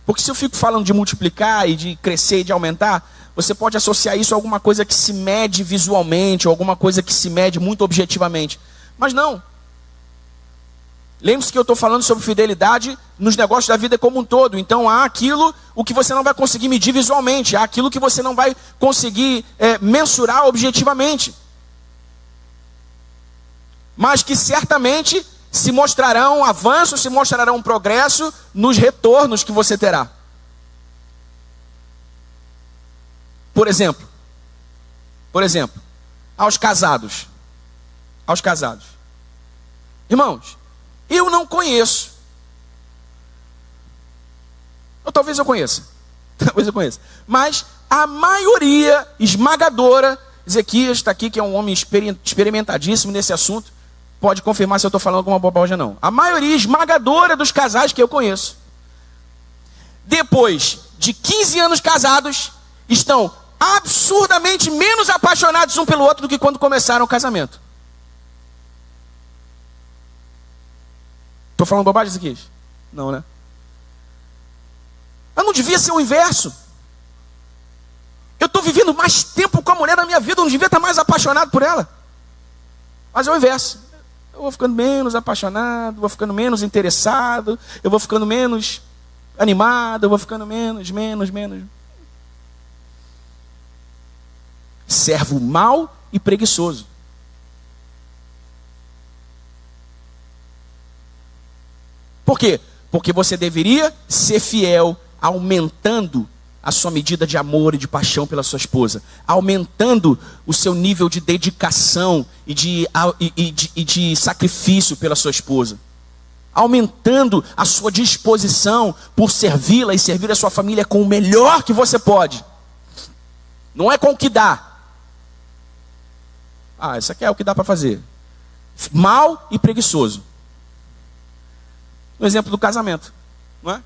Porque se eu fico falando de multiplicar e de crescer e de aumentar, você pode associar isso a alguma coisa que se mede visualmente, ou alguma coisa que se mede muito objetivamente. Mas não. Lembre-se que eu estou falando sobre fidelidade nos negócios da vida como um todo. Então há aquilo o que você não vai conseguir medir visualmente. Há aquilo que você não vai conseguir mensurar objetivamente. Mas que certamente se mostrarão avanço, se mostrarão progresso nos retornos que você terá. Por exemplo, aos casados. Irmãos, eu não conheço. Ou talvez eu conheça. Mas a maioria esmagadora, Ezequias está aqui, que é um homem experimentadíssimo nesse assunto, pode confirmar se eu estou falando alguma bobagem ou não. A maioria esmagadora dos casais que eu conheço, depois de 15 anos casados, estão absurdamente menos apaixonados um pelo outro do que quando começaram o casamento. Estou falando bobagem, Ezequias? Não, né? Mas não devia ser o inverso. Eu estou vivendo mais tempo com a mulher da minha vida, eu não devia estar mais apaixonado por ela. Mas é o inverso. Eu vou ficando menos apaixonado, vou ficando menos interessado, eu vou ficando menos animado, eu vou ficando menos. Servo mau e preguiçoso. Por quê? Porque você deveria ser fiel, aumentando a sua medida de amor e de paixão pela sua esposa, aumentando o seu nível de dedicação e de sacrifício pela sua esposa, aumentando a sua disposição por servi-la e servir a sua família com o melhor que você pode. Não é com o que dá. Isso aqui é o que dá para fazer. Mal e preguiçoso. No exemplo do casamento, não é?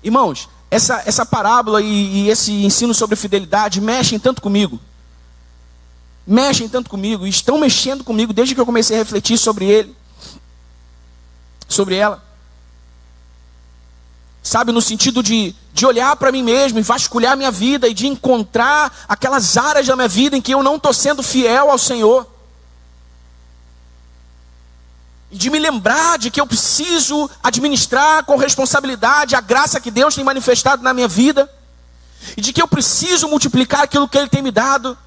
Irmãos, essa parábola e esse ensino sobre fidelidade mexem tanto comigo. E estão mexendo comigo desde que eu comecei a refletir sobre ela. Sabe, no sentido de olhar para mim mesmo e vasculhar a minha vida e de encontrar aquelas áreas da minha vida em que eu não estou sendo fiel ao Senhor. E de me lembrar de que eu preciso administrar com responsabilidade a graça que Deus tem manifestado na minha vida. E de que eu preciso multiplicar aquilo que Ele tem me dado.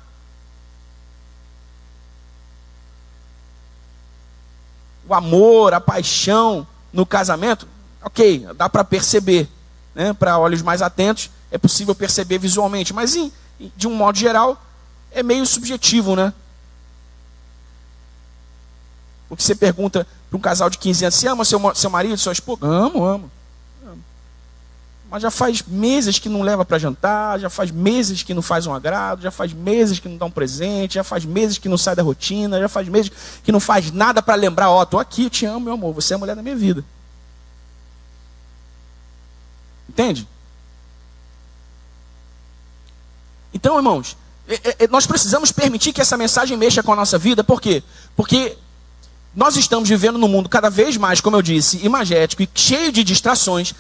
O amor, a paixão no casamento, ok, dá para perceber. Né? Para olhos mais atentos, é possível perceber visualmente. Mas de um modo geral, é meio subjetivo, né? Porque você pergunta para um casal de 15 anos, você ama seu marido, sua esposa? Amo. Mas já faz meses que não leva para jantar, já faz meses que não faz um agrado, já faz meses que não dá um presente, já faz meses que não sai da rotina, já faz meses que não faz nada para lembrar, estou aqui, eu te amo, meu amor, você é a mulher da minha vida. Entende? Então, irmãos, nós precisamos permitir que essa mensagem mexa com a nossa vida. Por quê? Porque nós estamos vivendo num mundo cada vez mais, como eu disse, imagético e cheio de distrações.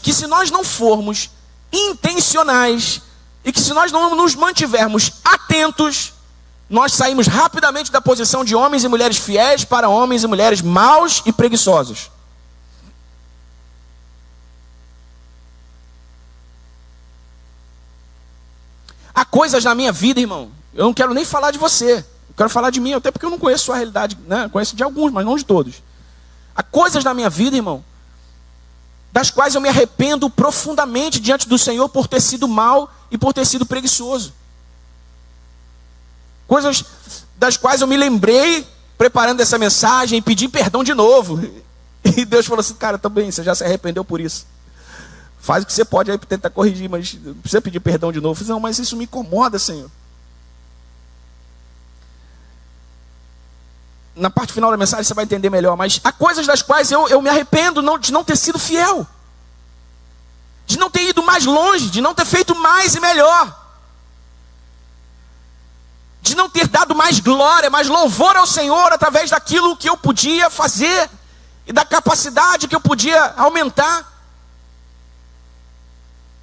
Que se nós não formos intencionais e que se nós não nos mantivermos atentos, nós saímos rapidamente da posição de homens e mulheres fiéis para homens e mulheres maus e preguiçosos. Há coisas na minha vida, irmão, eu não quero nem falar de você. Eu quero falar de mim, até porque eu não conheço a sua realidade, né? Conheço de alguns, mas não de todos. Há coisas na minha vida, irmão, das quais eu me arrependo profundamente diante do Senhor por ter sido mau e por ter sido preguiçoso. Coisas das quais eu me lembrei preparando essa mensagem e pedi perdão de novo. E Deus falou assim, cara, também, você já se arrependeu por isso. Faz o que você pode aí para tentar corrigir, mas não precisa pedir perdão de novo. Eu falei, não, mas isso me incomoda, Senhor. Na parte final da mensagem você vai entender melhor, mas há coisas das quais eu me arrependo de não ter sido fiel, de não ter ido mais longe, de não ter feito mais e melhor, de não ter dado mais glória, mais louvor ao Senhor através daquilo que eu podia fazer e da capacidade que eu podia aumentar,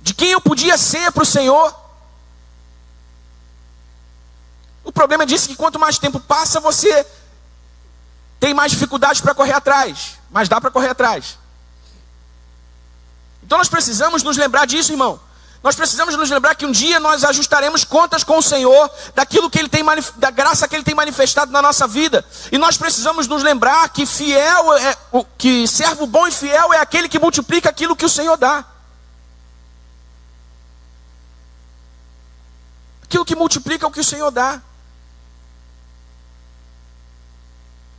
de quem eu podia ser para o Senhor. O problema disso é que quanto mais tempo passa, você tem mais dificuldades para correr atrás, mas dá para correr atrás. Então nós precisamos nos lembrar disso, irmão. Nós precisamos nos lembrar que um dia nós ajustaremos contas com o Senhor, daquilo que Ele tem, da graça que Ele tem manifestado na nossa vida. E nós precisamos nos lembrar que que servo bom e fiel é aquele que multiplica aquilo que o Senhor dá. Aquilo que multiplica o que o Senhor dá.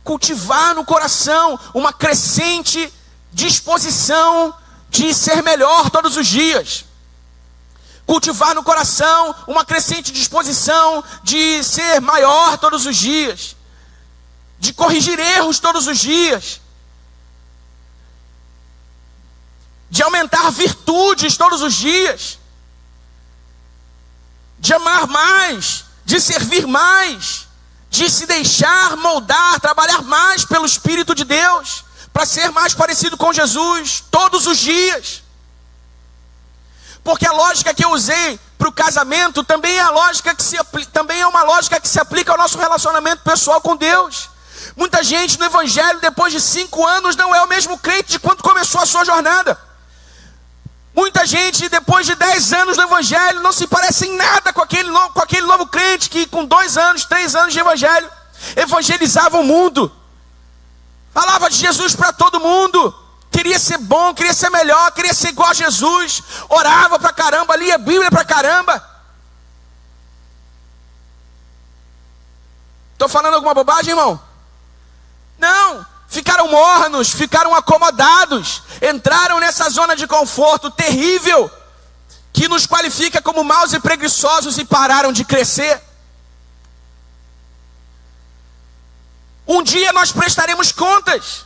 Cultivar no coração uma crescente disposição de ser melhor todos os dias. Cultivar no coração uma crescente disposição de ser maior todos os dias. De corrigir erros todos os dias. De aumentar virtudes todos os dias. De amar mais, de servir mais, de se deixar moldar, trabalhar mais pelo Espírito de Deus, para ser mais parecido com Jesus, todos os dias. Porque a lógica que eu usei para o casamento também é uma lógica que se aplica ao nosso relacionamento pessoal com Deus. Muita gente no Evangelho, depois de 5 anos, não é o mesmo crente de quando começou a sua jornada. Muita gente, depois de 10 anos no Evangelho, não se parece em nada com aquele novo crente que com 2 anos, 3 anos de Evangelho, evangelizava o mundo. Falava de Jesus para todo mundo. Queria ser bom, queria ser melhor, queria ser igual a Jesus. Orava pra caramba, lia a Bíblia pra caramba. Estou falando alguma bobagem, irmão? Não. Ficaram mornos, ficaram acomodados, entraram nessa zona de conforto terrível, que nos qualifica como maus e preguiçosos, e pararam de crescer. Um dia nós prestaremos contas.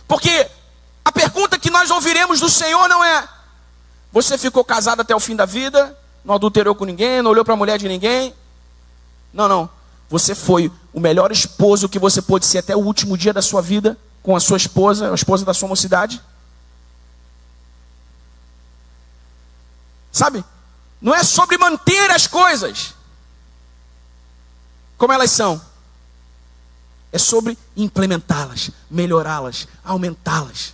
Porque a pergunta que nós ouviremos do Senhor não é: você ficou casado até o fim da vida, não adulterou com ninguém, não olhou para a mulher de ninguém? Não. Você foi o melhor esposo que você pôde ser até o último dia da sua vida com a sua esposa, a esposa da sua mocidade? Sabe? Não é sobre manter as coisas como elas são. É sobre implementá-las, melhorá-las, aumentá-las.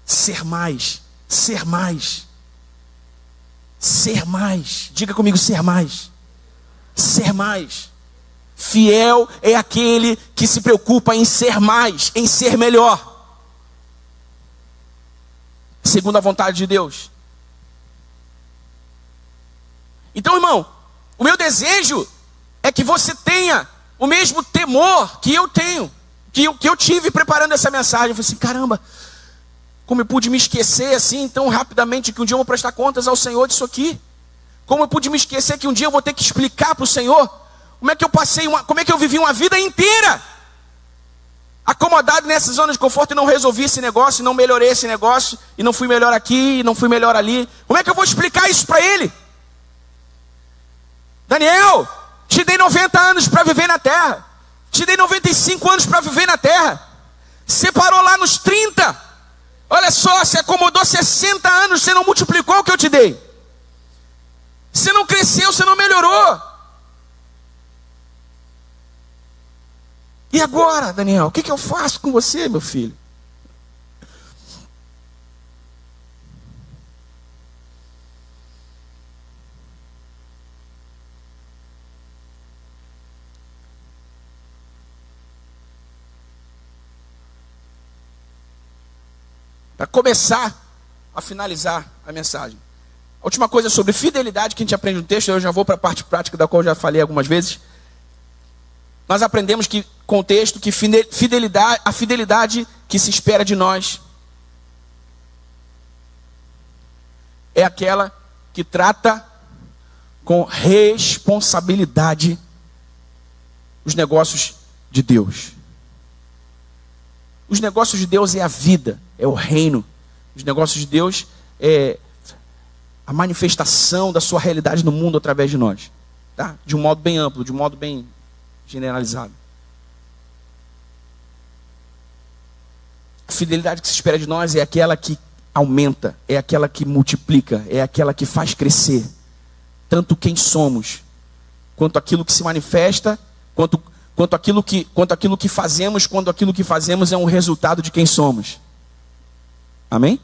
Ser mais, ser mais. Ser mais. Diga comigo, ser mais. Ser mais. Fiel é aquele que se preocupa em ser mais, em ser melhor, segundo a vontade de Deus. Então, irmão, o meu desejo é que você tenha o mesmo temor que eu tenho, que eu tive preparando essa mensagem. Eu falei assim, caramba, como eu pude me esquecer assim tão rapidamente que um dia eu vou prestar contas ao Senhor disso aqui. Como eu pude me esquecer que um dia eu vou ter que explicar para o Senhor como é que eu vivi uma vida inteira acomodado nessa zona de conforto e não resolvi esse negócio, e não melhorei esse negócio, e não fui melhor aqui, e não fui melhor ali. Como é que eu vou explicar isso para ele? Daniel, te dei 90 anos para viver na terra, te dei 95 anos para viver na terra, você parou lá nos 30, olha só, você acomodou 60 anos, você não multiplicou o que eu te dei, você não cresceu, você não melhorou. E agora, Daniel, o que eu faço com você, meu filho? Para começar a finalizar a mensagem, a última coisa sobre fidelidade que a gente aprende no texto, eu já vou para a parte prática da qual eu já falei algumas vezes. nós aprendemos que, com o texto, que a fidelidade que se espera de nós é aquela que trata com responsabilidade os negócios de Deus. Os negócios de Deus é a vida, é o reino. Os negócios de Deus é a manifestação da sua realidade no mundo através de nós. Tá? De um modo bem amplo, de um modo bem generalizado. A fidelidade que se espera de nós é aquela que aumenta, é aquela que multiplica, é aquela que faz crescer. Tanto quem somos, quanto aquilo que se manifesta, quanto aquilo que fazemos, quando aquilo que fazemos é um resultado de quem somos. Amém?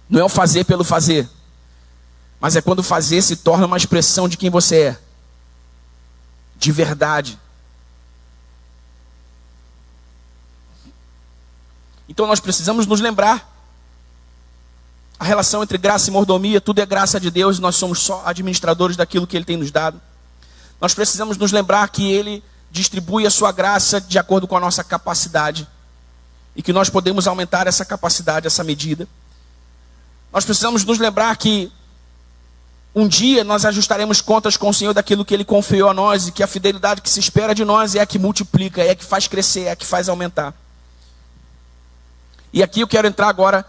Não é o fazer pelo fazer, mas é quando o fazer se torna uma expressão de quem você é, de verdade. Então nós precisamos nos lembrar a relação entre graça e mordomia. Tudo é graça de Deus, nós somos só administradores daquilo que Ele tem nos dado. Nós precisamos nos lembrar que Ele distribui a sua graça de acordo com a nossa capacidade, e que nós podemos aumentar essa capacidade, essa medida. Nós precisamos nos lembrar que um dia nós ajustaremos contas com o Senhor daquilo que Ele confiou a nós, e que a fidelidade que se espera de nós é a que multiplica, é a que faz crescer, é a que faz aumentar. E aqui eu quero entrar agora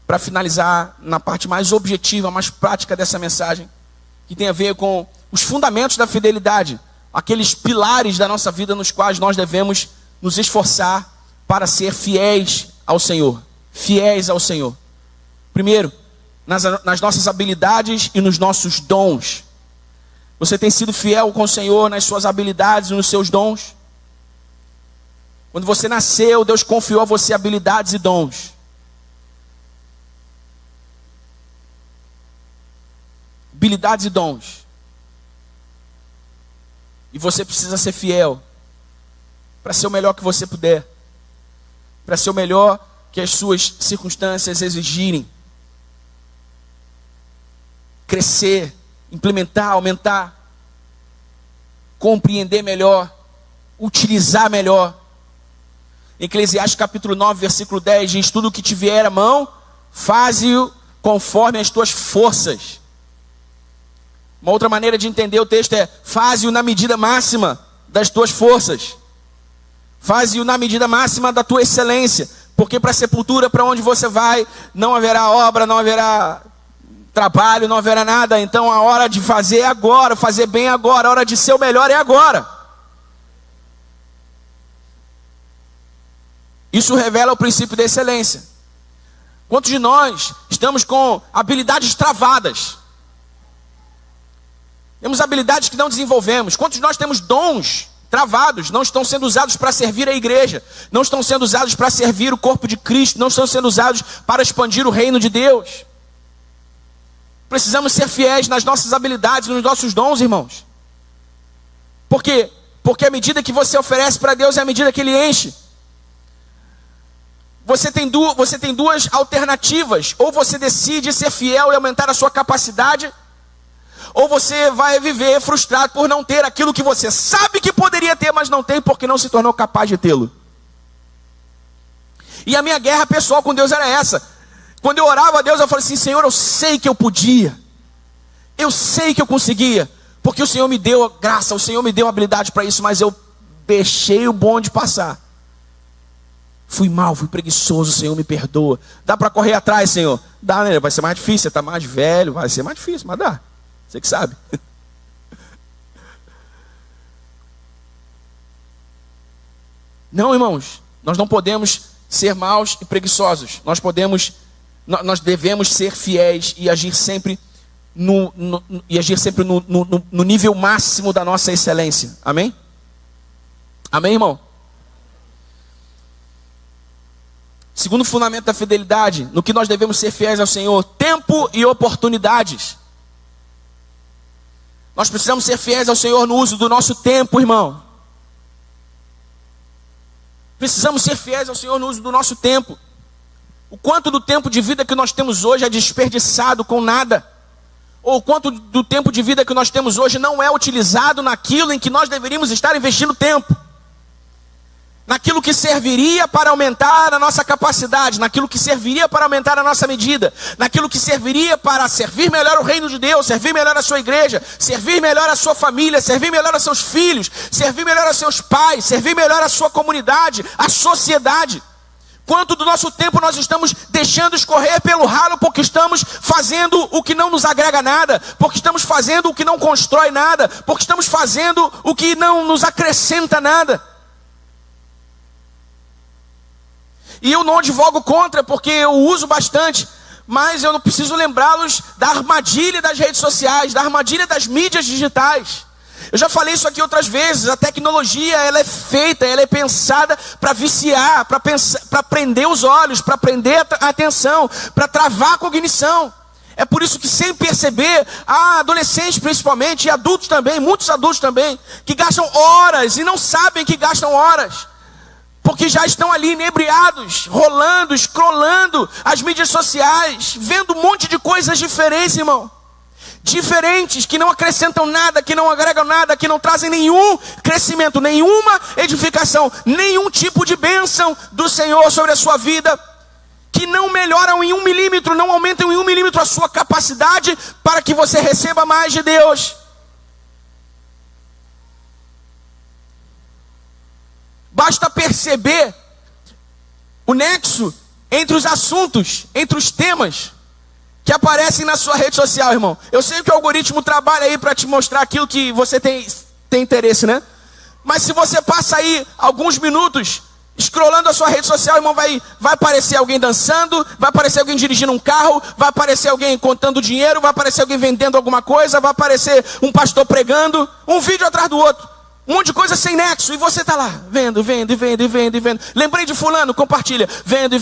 para finalizar na parte mais objetiva, mais prática dessa mensagem, que tem a ver com os fundamentos da fidelidade, aqueles pilares da nossa vida nos quais nós devemos nos esforçar para ser fiéis ao Senhor. Fiéis ao Senhor. Primeiro, nas nossas habilidades e nos nossos dons. Você tem sido fiel com o Senhor nas suas habilidades e nos seus dons? Quando você nasceu, Deus confiou a você habilidades e dons. Habilidades e dons. E você precisa ser fiel para ser o melhor que você puder, para ser o melhor que as suas circunstâncias exigirem. Crescer, implementar, aumentar, compreender melhor, utilizar melhor. Eclesiastes capítulo 9, versículo 10 diz: tudo o que te vier à mão, faze-o conforme as tuas forças. Uma outra maneira de entender o texto é: faze-o na medida máxima das tuas forças. Faze-o na medida máxima da tua excelência. Porque para a sepultura, para onde você vai, não haverá obra, não haverá trabalho, não haverá nada. Então a hora de fazer é agora, fazer bem é agora, a hora de ser o melhor é agora. Isso revela o princípio da excelência. Quantos de nós estamos com habilidades travadas? Temos habilidades que não desenvolvemos. Quantos de nós temos dons travados, não estão sendo usados para servir a igreja, não estão sendo usados para servir o corpo de Cristo, não estão sendo usados para expandir o reino de Deus? Precisamos ser fiéis nas nossas habilidades, nos nossos dons, irmãos. Por quê? Porque a medida que você oferece para Deus é a medida que Ele enche. Você tem duas alternativas: ou você decide ser fiel e aumentar a sua capacidade, ou você vai viver frustrado por não ter aquilo que você sabe que poderia ter, mas não tem porque não se tornou capaz de tê-lo. E a minha guerra pessoal com Deus era essa. Quando eu orava a Deus, eu falei assim: Senhor, eu sei que eu podia, eu sei que eu conseguia, porque o Senhor me deu a graça, o Senhor me deu a habilidade para isso, mas eu deixei o bonde passar. Fui mal, fui preguiçoso, o Senhor me perdoa. Dá para correr atrás, Senhor? Dá, né? Vai ser mais difícil, você está mais velho, vai ser mais difícil, mas dá. Você que sabe. Não, irmãos, nós não podemos ser maus e preguiçosos. Nós devemos ser fiéis e agir sempre no nível máximo da nossa excelência. Amém? Amém, irmão? Segundo fundamento da fidelidade, no que nós devemos ser fiéis ao Senhor: tempo e oportunidades. Nós precisamos ser fiéis ao Senhor no uso do nosso tempo, irmão. Precisamos ser fiéis ao Senhor no uso do nosso tempo. O quanto do tempo de vida que nós temos hoje é desperdiçado com nada. ou quanto do tempo de vida que nós temos hoje não é utilizado naquilo em que nós deveríamos estar investindo tempo. Naquilo que serviria para aumentar a nossa capacidade, naquilo que serviria para aumentar a nossa medida, naquilo que serviria para servir melhor o reino de Deus, servir melhor a sua igreja, servir melhor a sua família, servir melhor a seus filhos, servir melhor a seus pais, servir melhor a sua comunidade, a sociedade. Quanto do nosso tempo nós estamos deixando escorrer pelo ralo porque estamos fazendo o que não nos agrega nada, porque estamos fazendo o que não constrói nada, porque estamos fazendo o que não nos acrescenta nada. E eu não advogo contra, porque eu uso bastante, mas eu não preciso lembrá-los da armadilha das redes sociais, da armadilha das mídias digitais. Eu já falei isso aqui outras vezes, a tecnologia ela é feita, ela é pensada para viciar, para prender os olhos, para prender a atenção, para travar a cognição. É por isso que, sem perceber, há adolescentes principalmente, e adultos também, muitos adultos também, que gastam horas e não sabem que gastam horas. Porque já estão ali inebriados, rolando, scrollando as mídias sociais, vendo um monte de coisas diferentes, irmão. Diferentes, que não acrescentam nada, que não agregam nada, que não trazem nenhum crescimento, nenhuma edificação, nenhum tipo de bênção do Senhor sobre a sua vida, que não melhoram em 1 milímetro, não aumentam em 1 milímetro a sua capacidade para que você receba mais de Deus. Basta perceber o nexo entre os assuntos, entre os temas que aparecem na sua rede social, irmão. Eu sei que o algoritmo trabalha aí para te mostrar aquilo que você tem interesse, né? Mas se você passa aí alguns minutos scrollando a sua rede social, irmão, vai aparecer alguém dançando, vai aparecer alguém dirigindo um carro, vai aparecer alguém contando dinheiro, vai aparecer alguém vendendo alguma coisa, vai aparecer um pastor pregando, um vídeo atrás do outro. Um monte de coisa sem nexo, e você está lá, vendo. Lembrei de fulano, compartilha. Vendo.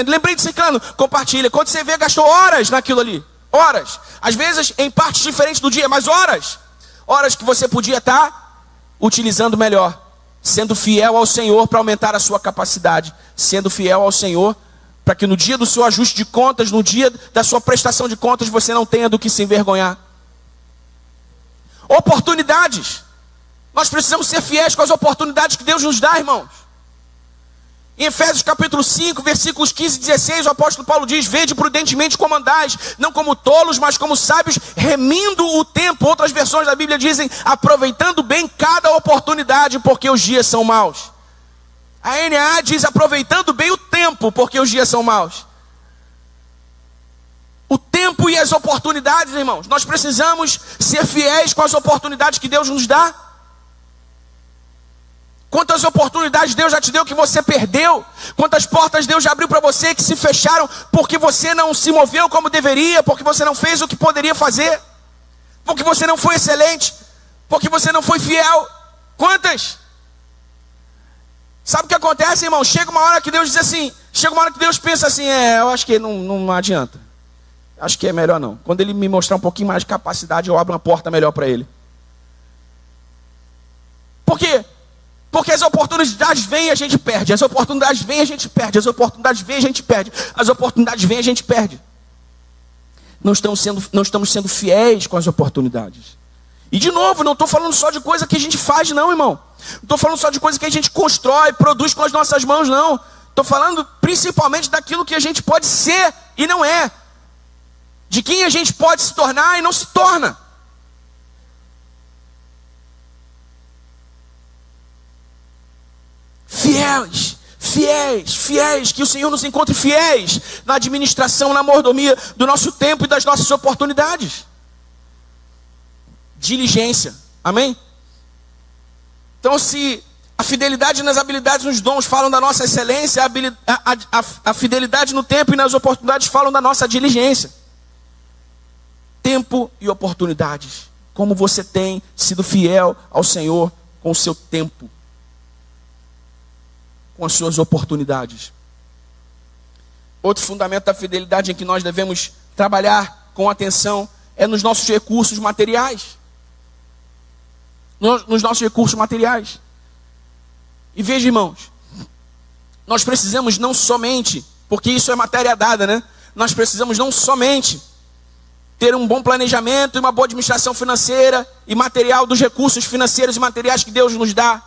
Lembrei de ciclano, compartilha. Quando você vê, gastou horas naquilo ali. Horas. Às vezes em partes diferentes do dia, mas horas. Horas que você podia estar utilizando melhor. Sendo fiel ao Senhor para aumentar a sua capacidade. Sendo fiel ao Senhor para que no dia do seu ajuste de contas, no dia da sua prestação de contas, você não tenha do que se envergonhar. Oportunidades. Nós precisamos ser fiéis com as oportunidades que Deus nos dá, irmãos. Em Efésios capítulo 5, versículos 15 e 16, o apóstolo Paulo diz: vede prudentemente como andais, não como tolos, mas como sábios, remindo o tempo. Outras versões da Bíblia dizem: aproveitando bem cada oportunidade, porque os dias são maus. A NA diz: aproveitando bem o tempo, porque os dias são maus. O tempo e as oportunidades, irmãos. Nós precisamos ser fiéis com as oportunidades que Deus nos dá. Quantas oportunidades Deus já te deu que você perdeu? Quantas portas Deus já abriu para você que se fecharam porque você não se moveu como deveria, porque você não fez o que poderia fazer, porque você não foi excelente, porque você não foi fiel? Quantas? Sabe o que acontece, irmão? Chega uma hora que Deus diz assim, chega uma hora que Deus pensa assim: eu acho que não adianta. Acho que é melhor não. Quando Ele me mostrar um pouquinho mais de capacidade, eu abro uma porta melhor para Ele. Por quê? Porque as oportunidades vêm e a gente perde. As oportunidades vêm e a gente perde. As oportunidades vêm e a gente perde. As oportunidades vêm e a gente perde. Não estamos sendo fiéis com as oportunidades. E de novo, não estou falando só de coisa que a gente faz, não, irmão. Não estou falando só de coisa que a gente constrói, produz com as nossas mãos, não. Estou falando principalmente daquilo que a gente pode ser e não é. De quem a gente pode se tornar e não se torna. Fiéis, que o Senhor nos encontre fiéis na administração, na mordomia do nosso tempo e das nossas oportunidades. Diligência, amém? Então, se a fidelidade nas habilidades, nos dons falam da nossa excelência, a fidelidade no tempo e nas oportunidades falam da nossa diligência. Tempo e oportunidades. Como você tem sido fiel ao Senhor com o seu tempo, com as suas oportunidades. Outro fundamento da fidelidade em que nós devemos trabalhar com atenção é nos nossos recursos materiais. Nos nossos recursos materiais. E veja, irmãos, nós precisamos não somente, porque isso é matéria dada, né? Nós precisamos não somente ter um bom planejamento e uma boa administração financeira e material dos recursos financeiros e materiais que Deus nos dá.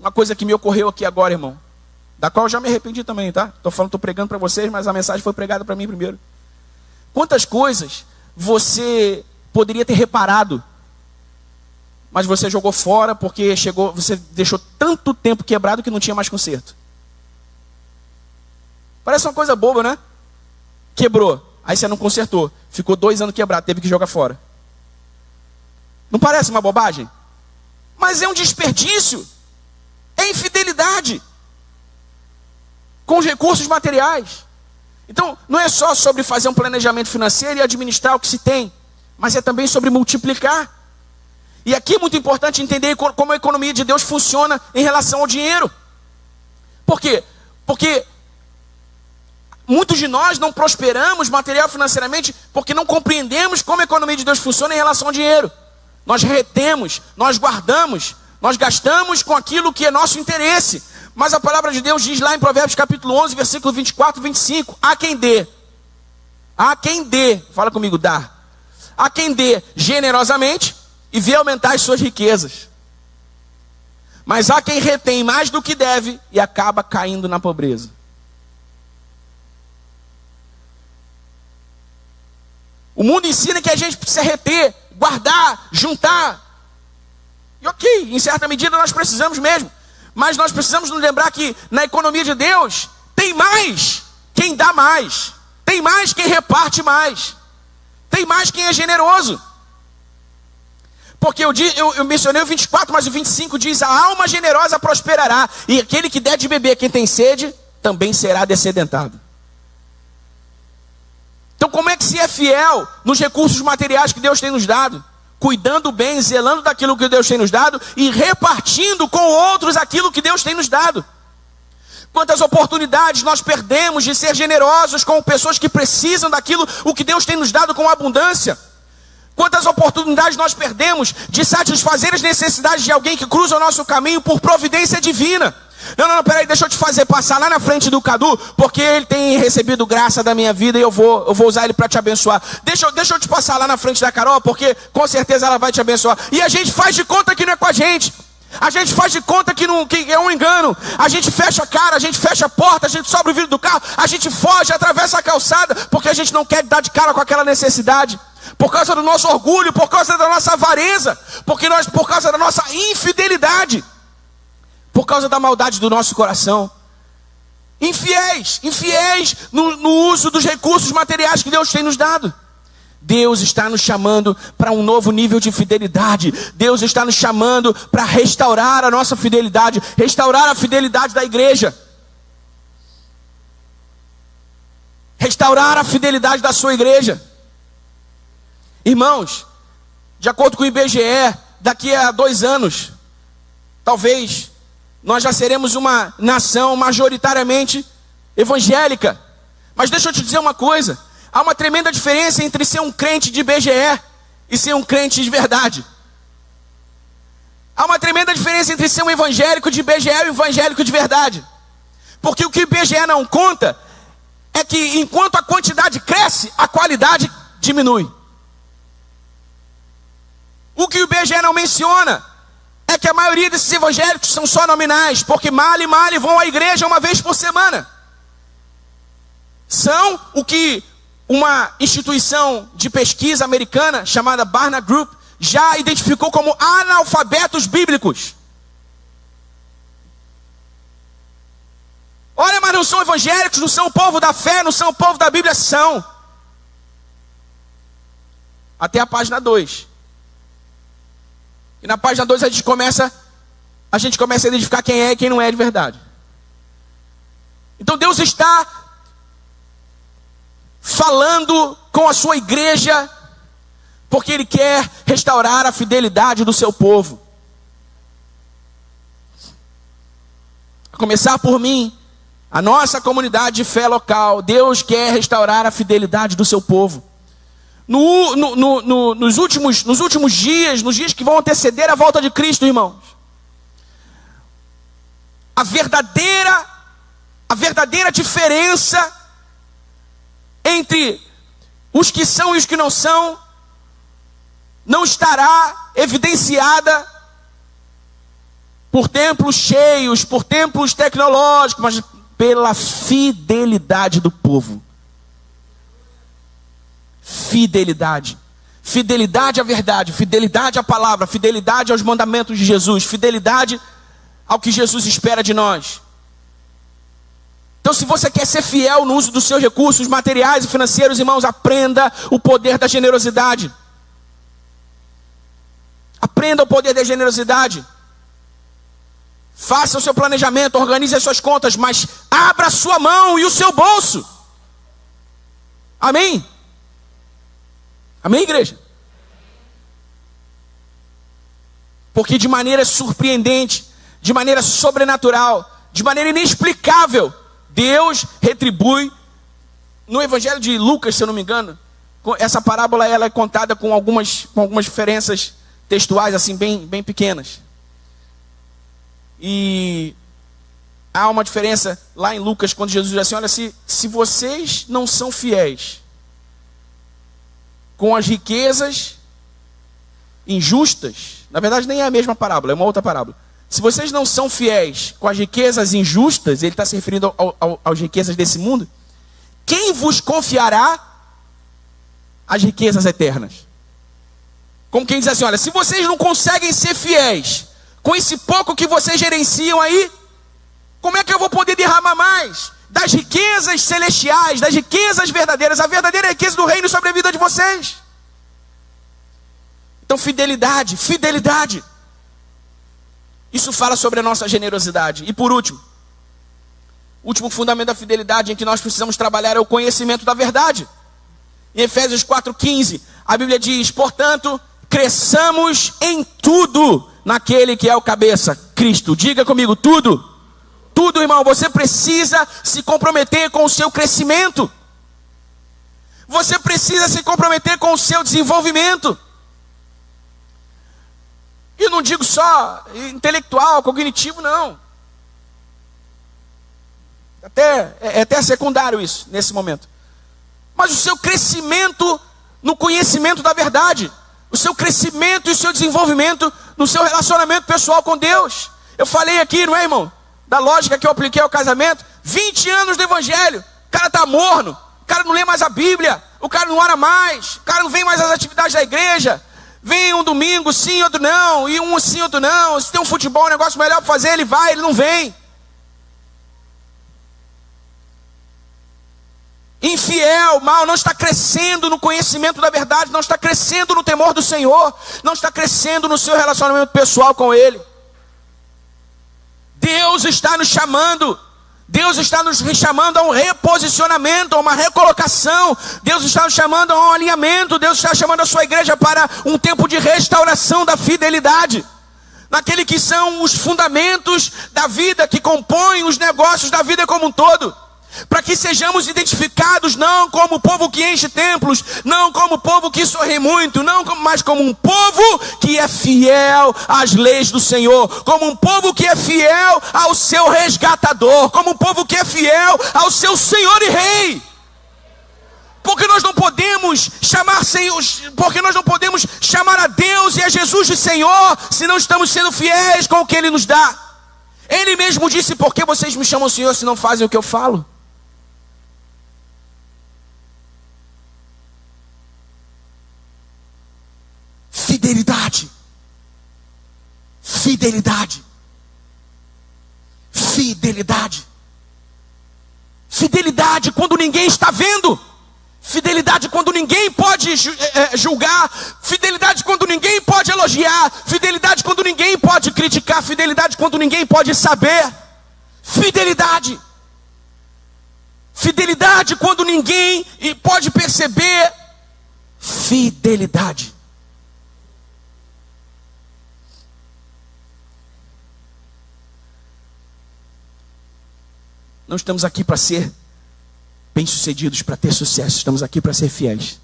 Uma coisa que me ocorreu aqui agora, irmão, da qual eu já me arrependi também, tá? Estou pregando para vocês, mas a mensagem foi pregada para mim primeiro. Quantas coisas você poderia ter reparado, mas você jogou fora porque você deixou tanto tempo quebrado que não tinha mais conserto. Parece uma coisa boba, né? Quebrou, aí você não consertou, ficou 2 anos quebrado, teve que jogar fora. Não parece uma bobagem? Mas é um desperdício, é infidelidade com os recursos materiais. Então, não é só sobre fazer um planejamento financeiro e administrar o que se tem, mas é também sobre multiplicar. E aqui é muito importante entender como a economia de Deus funciona em relação ao dinheiro. Por quê? Porque muitos de nós não prosperamos material financeiramente porque não compreendemos como a economia de Deus funciona em relação ao dinheiro. Nós retemos, nós guardamos, nós gastamos com aquilo que é nosso interesse. Mas a palavra de Deus diz lá em Provérbios capítulo 11, versículo 24 e 25. Há quem dê, fala comigo, dá. Há quem dê generosamente e vê aumentar as suas riquezas. Mas há quem retém mais do que deve e acaba caindo na pobreza. O mundo ensina que a gente precisa reter, guardar, juntar. E ok, em certa medida nós precisamos mesmo. Mas nós precisamos nos lembrar que na economia de Deus tem mais quem dá mais. Tem mais quem reparte mais. Tem mais quem é generoso. Porque eu mencionei o 24, mas o 25 diz: a alma generosa prosperará, e aquele que der de beber quem tem sede, também será descedentado. Então como é que se é fiel nos recursos materiais que Deus tem nos dado? Cuidando bem, zelando daquilo que Deus tem nos dado e repartindo com outros aquilo que Deus tem nos dado. Quantas oportunidades nós perdemos de ser generosos com pessoas que precisam daquilo, o que Deus tem nos dado com abundância. Quantas oportunidades nós perdemos de satisfazer as necessidades de alguém que cruza o nosso caminho por providência divina. Não, peraí, deixa eu te fazer passar lá na frente do Cadu, porque ele tem recebido graça da minha vida e eu vou usar ele para te abençoar. Deixa eu te passar lá na frente da Carol, porque com certeza ela vai te abençoar. E a gente faz de conta que não é com a gente. A gente faz de conta que é um engano. A gente fecha a cara, a gente fecha a porta, a gente sobe o vidro do carro, a gente foge, atravessa a calçada, porque a gente não quer dar de cara com aquela necessidade. Por causa do nosso orgulho, por causa da nossa avareza, por causa da nossa infidelidade, por causa da maldade do nosso coração. Infiéis no uso dos recursos materiais que Deus tem nos dado. Deus está nos chamando para um novo nível de fidelidade. Deus está nos chamando para restaurar a nossa fidelidade, restaurar a fidelidade da igreja, restaurar a fidelidade da sua igreja. Irmãos, de acordo com o IBGE, daqui a 2 anos, talvez, nós já seremos uma nação majoritariamente evangélica. Mas deixa eu te dizer uma coisa: há uma tremenda diferença entre ser um crente de IBGE e ser um crente de verdade. Há uma tremenda diferença entre ser um evangélico de IBGE e um evangélico de verdade. Porque o que o IBGE não conta é que enquanto a quantidade cresce, a qualidade diminui. O que o IBGE não menciona é que a maioria desses evangélicos são só nominais, porque mal vão à igreja uma vez por semana. São o que uma instituição de pesquisa americana chamada Barna Group já identificou como analfabetos bíblicos. Olha, mas não são evangélicos, não são o povo da fé, não são o povo da Bíblia, são. Até a página 2. E na página 2 a gente começa a identificar quem é e quem não é de verdade. Então Deus está falando com a sua igreja, porque Ele quer restaurar a fidelidade do seu povo. A começar por mim, a nossa comunidade de fé local, Deus quer restaurar a fidelidade do seu povo. Nos últimos dias, nos dias que vão anteceder a volta de Cristo, irmãos, a verdadeira diferença entre os que são e os que não são não estará evidenciada por templos cheios, por templos tecnológicos, mas pela fidelidade do povo. Fidelidade. Fidelidade à verdade, fidelidade à palavra, fidelidade aos mandamentos de Jesus, fidelidade ao que Jesus espera de nós. Então, se você quer ser fiel no uso dos seus recursos materiais e financeiros, irmãos, aprenda o poder da generosidade. Aprenda o poder da generosidade. Faça o seu planejamento, organize as suas contas, mas abra a sua mão e o seu bolso. Amém? Amém, igreja? Porque de maneira surpreendente, de maneira sobrenatural, de maneira inexplicável, Deus retribui. No Evangelho de Lucas, se eu não me engano, essa parábola ela é contada com algumas diferenças textuais assim bem pequenas. E há uma diferença lá em Lucas, quando Jesus diz assim: olha, se vocês não são fiéis com as riquezas injustas, na verdade nem é a mesma parábola, é uma outra parábola. Se vocês não são fiéis com as riquezas injustas, ele está se referindo às riquezas desse mundo, quem vos confiará as riquezas eternas? Como quem diz assim: olha, se vocês não conseguem ser fiéis com esse pouco que vocês gerenciam aí, como é que eu vou poder derramar mais das riquezas celestiais, das riquezas verdadeiras, a verdadeira riqueza do reino sobre a vida de vocês? Então, fidelidade, fidelidade. Isso fala sobre a nossa generosidade. E por último, o último fundamento da fidelidade em que nós precisamos trabalhar é o conhecimento da verdade. Em Efésios 4,15, a Bíblia diz: portanto, cresçamos em tudo naquele que é o cabeça, Cristo. Diga comigo, tudo. Tudo, irmão. Você precisa se comprometer com o seu crescimento. Você precisa se comprometer com o seu desenvolvimento. E não digo só intelectual, cognitivo, não. É até secundário isso, nesse momento. Mas o seu crescimento no conhecimento da verdade. O seu crescimento e o seu desenvolvimento no seu relacionamento pessoal com Deus. Eu falei aqui, não é, irmão? Da lógica que eu apliquei ao casamento. 20 anos do evangelho. O cara está morno. O cara não lê mais a Bíblia. O cara não ora mais. O cara não vem mais às atividades da igreja. Vem um domingo sim, outro não. E um sim, outro não. Se tem um futebol, um negócio melhor para fazer, ele vai, ele não vem. Infiel, mal, não está crescendo no conhecimento da verdade, não está crescendo no temor do Senhor, não está crescendo no seu relacionamento pessoal com Ele. Deus está nos chamando, Deus está nos chamando a um reposicionamento, a uma recolocação. Deus está nos chamando a um alinhamento. Deus está chamando a sua igreja para um tempo de restauração da fidelidade, naquele que são os fundamentos da vida, que compõem os negócios da vida como um todo. Para que sejamos identificados não como o povo que enche templos, não como o povo que sorri muito, mas como um povo que é fiel às leis do Senhor, como um povo que é fiel ao seu resgatador, como um povo que é fiel ao seu Senhor e Rei. Porque nós não podemos chamar a Deus e a Jesus de Senhor se não estamos sendo fiéis com o que Ele nos dá. Ele mesmo disse: por que vocês me chamam Senhor se não fazem o que eu falo? Fidelidade. Fidelidade. Fidelidade. Fidelidade quando ninguém está vendo. Fidelidade quando ninguém pode julgar. Fidelidade quando ninguém pode elogiar. Fidelidade quando ninguém pode criticar. Fidelidade quando ninguém pode saber. Fidelidade. Fidelidade quando ninguém pode perceber. Fidelidade. Não estamos aqui para ser bem-sucedidos, para ter sucesso. Estamos aqui para ser fiéis.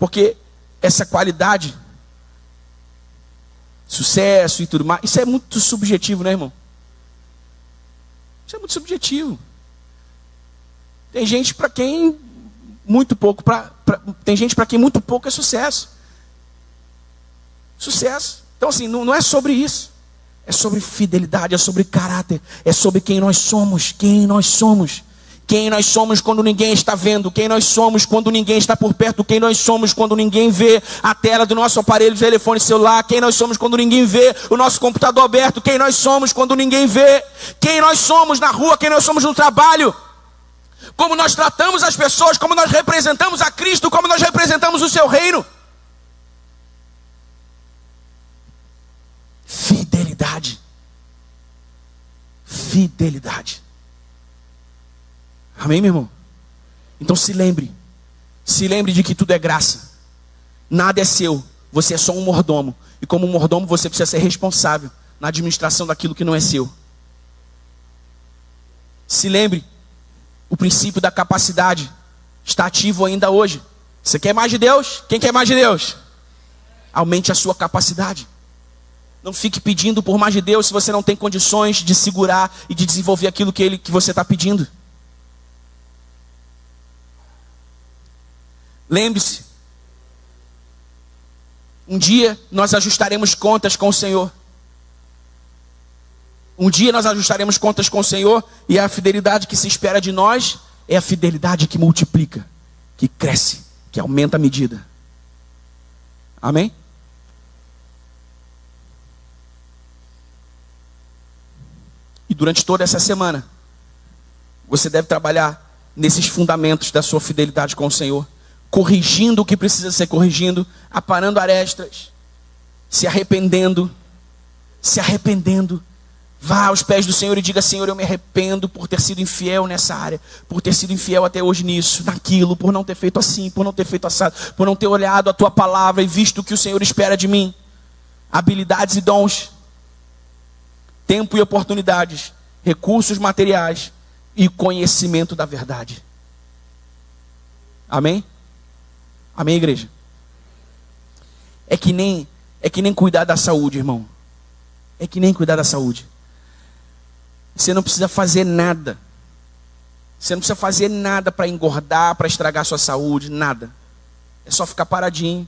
Porque essa qualidade, sucesso e tudo mais, isso é muito subjetivo, né, irmão? Isso é muito subjetivo. Tem gente para quem muito pouco, tem gente para quem muito pouco é sucesso. Sucesso. Então assim, não é sobre isso. É sobre fidelidade, é sobre caráter, é sobre quem nós somos, quem nós somos. Quem nós somos quando ninguém está vendo, quem nós somos quando ninguém está por perto, quem nós somos quando ninguém vê a tela do nosso aparelho de telefone celular, quem nós somos quando ninguém vê o nosso computador aberto, quem nós somos quando ninguém vê, quem nós somos na rua, quem nós somos no trabalho, como nós tratamos as pessoas, como nós representamos a Cristo, como nós representamos o seu reino. Fidelidade. Fidelidade. Amém, meu irmão? Então se lembre de que tudo é graça. Nada é seu, você é só um mordomo. E como mordomo você precisa ser responsável na administração daquilo que não é seu. Se lembre, o princípio da capacidade está ativo ainda hoje. Você quer mais de Deus? Quem quer mais de Deus? Aumente a sua capacidade. Não fique pedindo por mais de Deus se você não tem condições de segurar e de desenvolver aquilo que você está pedindo. Lembre-se, um dia nós ajustaremos contas com o Senhor. Um dia nós ajustaremos contas com o Senhor, e a fidelidade que se espera de nós é a fidelidade que multiplica, que cresce, que aumenta a medida. Amém? E durante toda essa semana, você deve trabalhar nesses fundamentos da sua fidelidade com o Senhor. Corrigindo o que precisa ser corrigindo, aparando arestas, se arrependendo. Vá aos pés do Senhor e diga: Senhor, eu me arrependo por ter sido infiel nessa área, por ter sido infiel até hoje nisso, naquilo, por não ter feito assim, por não ter feito assado, por não ter olhado a tua palavra e visto o que o Senhor espera de mim. Habilidades e dons, tempo e oportunidades, recursos materiais e conhecimento da verdade. Amém? Amém, igreja? É que nem cuidar da saúde, irmão. É que nem cuidar da saúde. Você não precisa fazer nada. Você não precisa fazer nada para engordar, para estragar a sua saúde, nada. É só ficar paradinho,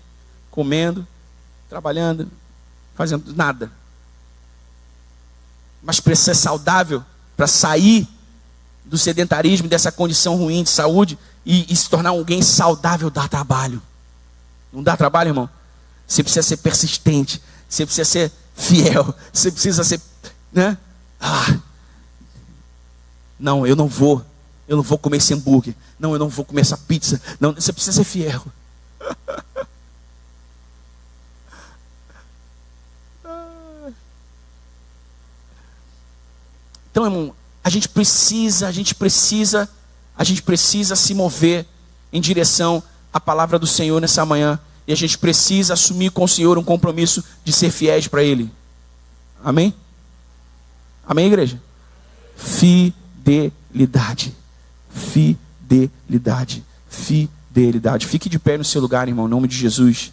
comendo, trabalhando, fazendo nada. Mas para ser saudável, para sair do sedentarismo, dessa condição ruim de saúde, e se tornar alguém saudável, dá trabalho. Não dá trabalho, irmão? Você precisa ser persistente, você precisa ser fiel, você precisa ser, né? Não, eu não vou comer esse hambúrguer, não, eu não vou comer essa pizza, não, você precisa ser fiel. Então, irmão, a gente precisa se mover em direção à palavra do Senhor nessa manhã. E a gente precisa assumir com o Senhor um compromisso de ser fiéis para Ele. Amém? Amém, igreja? Fidelidade. Fidelidade. Fidelidade. Fique de pé no seu lugar, irmão, em nome de Jesus.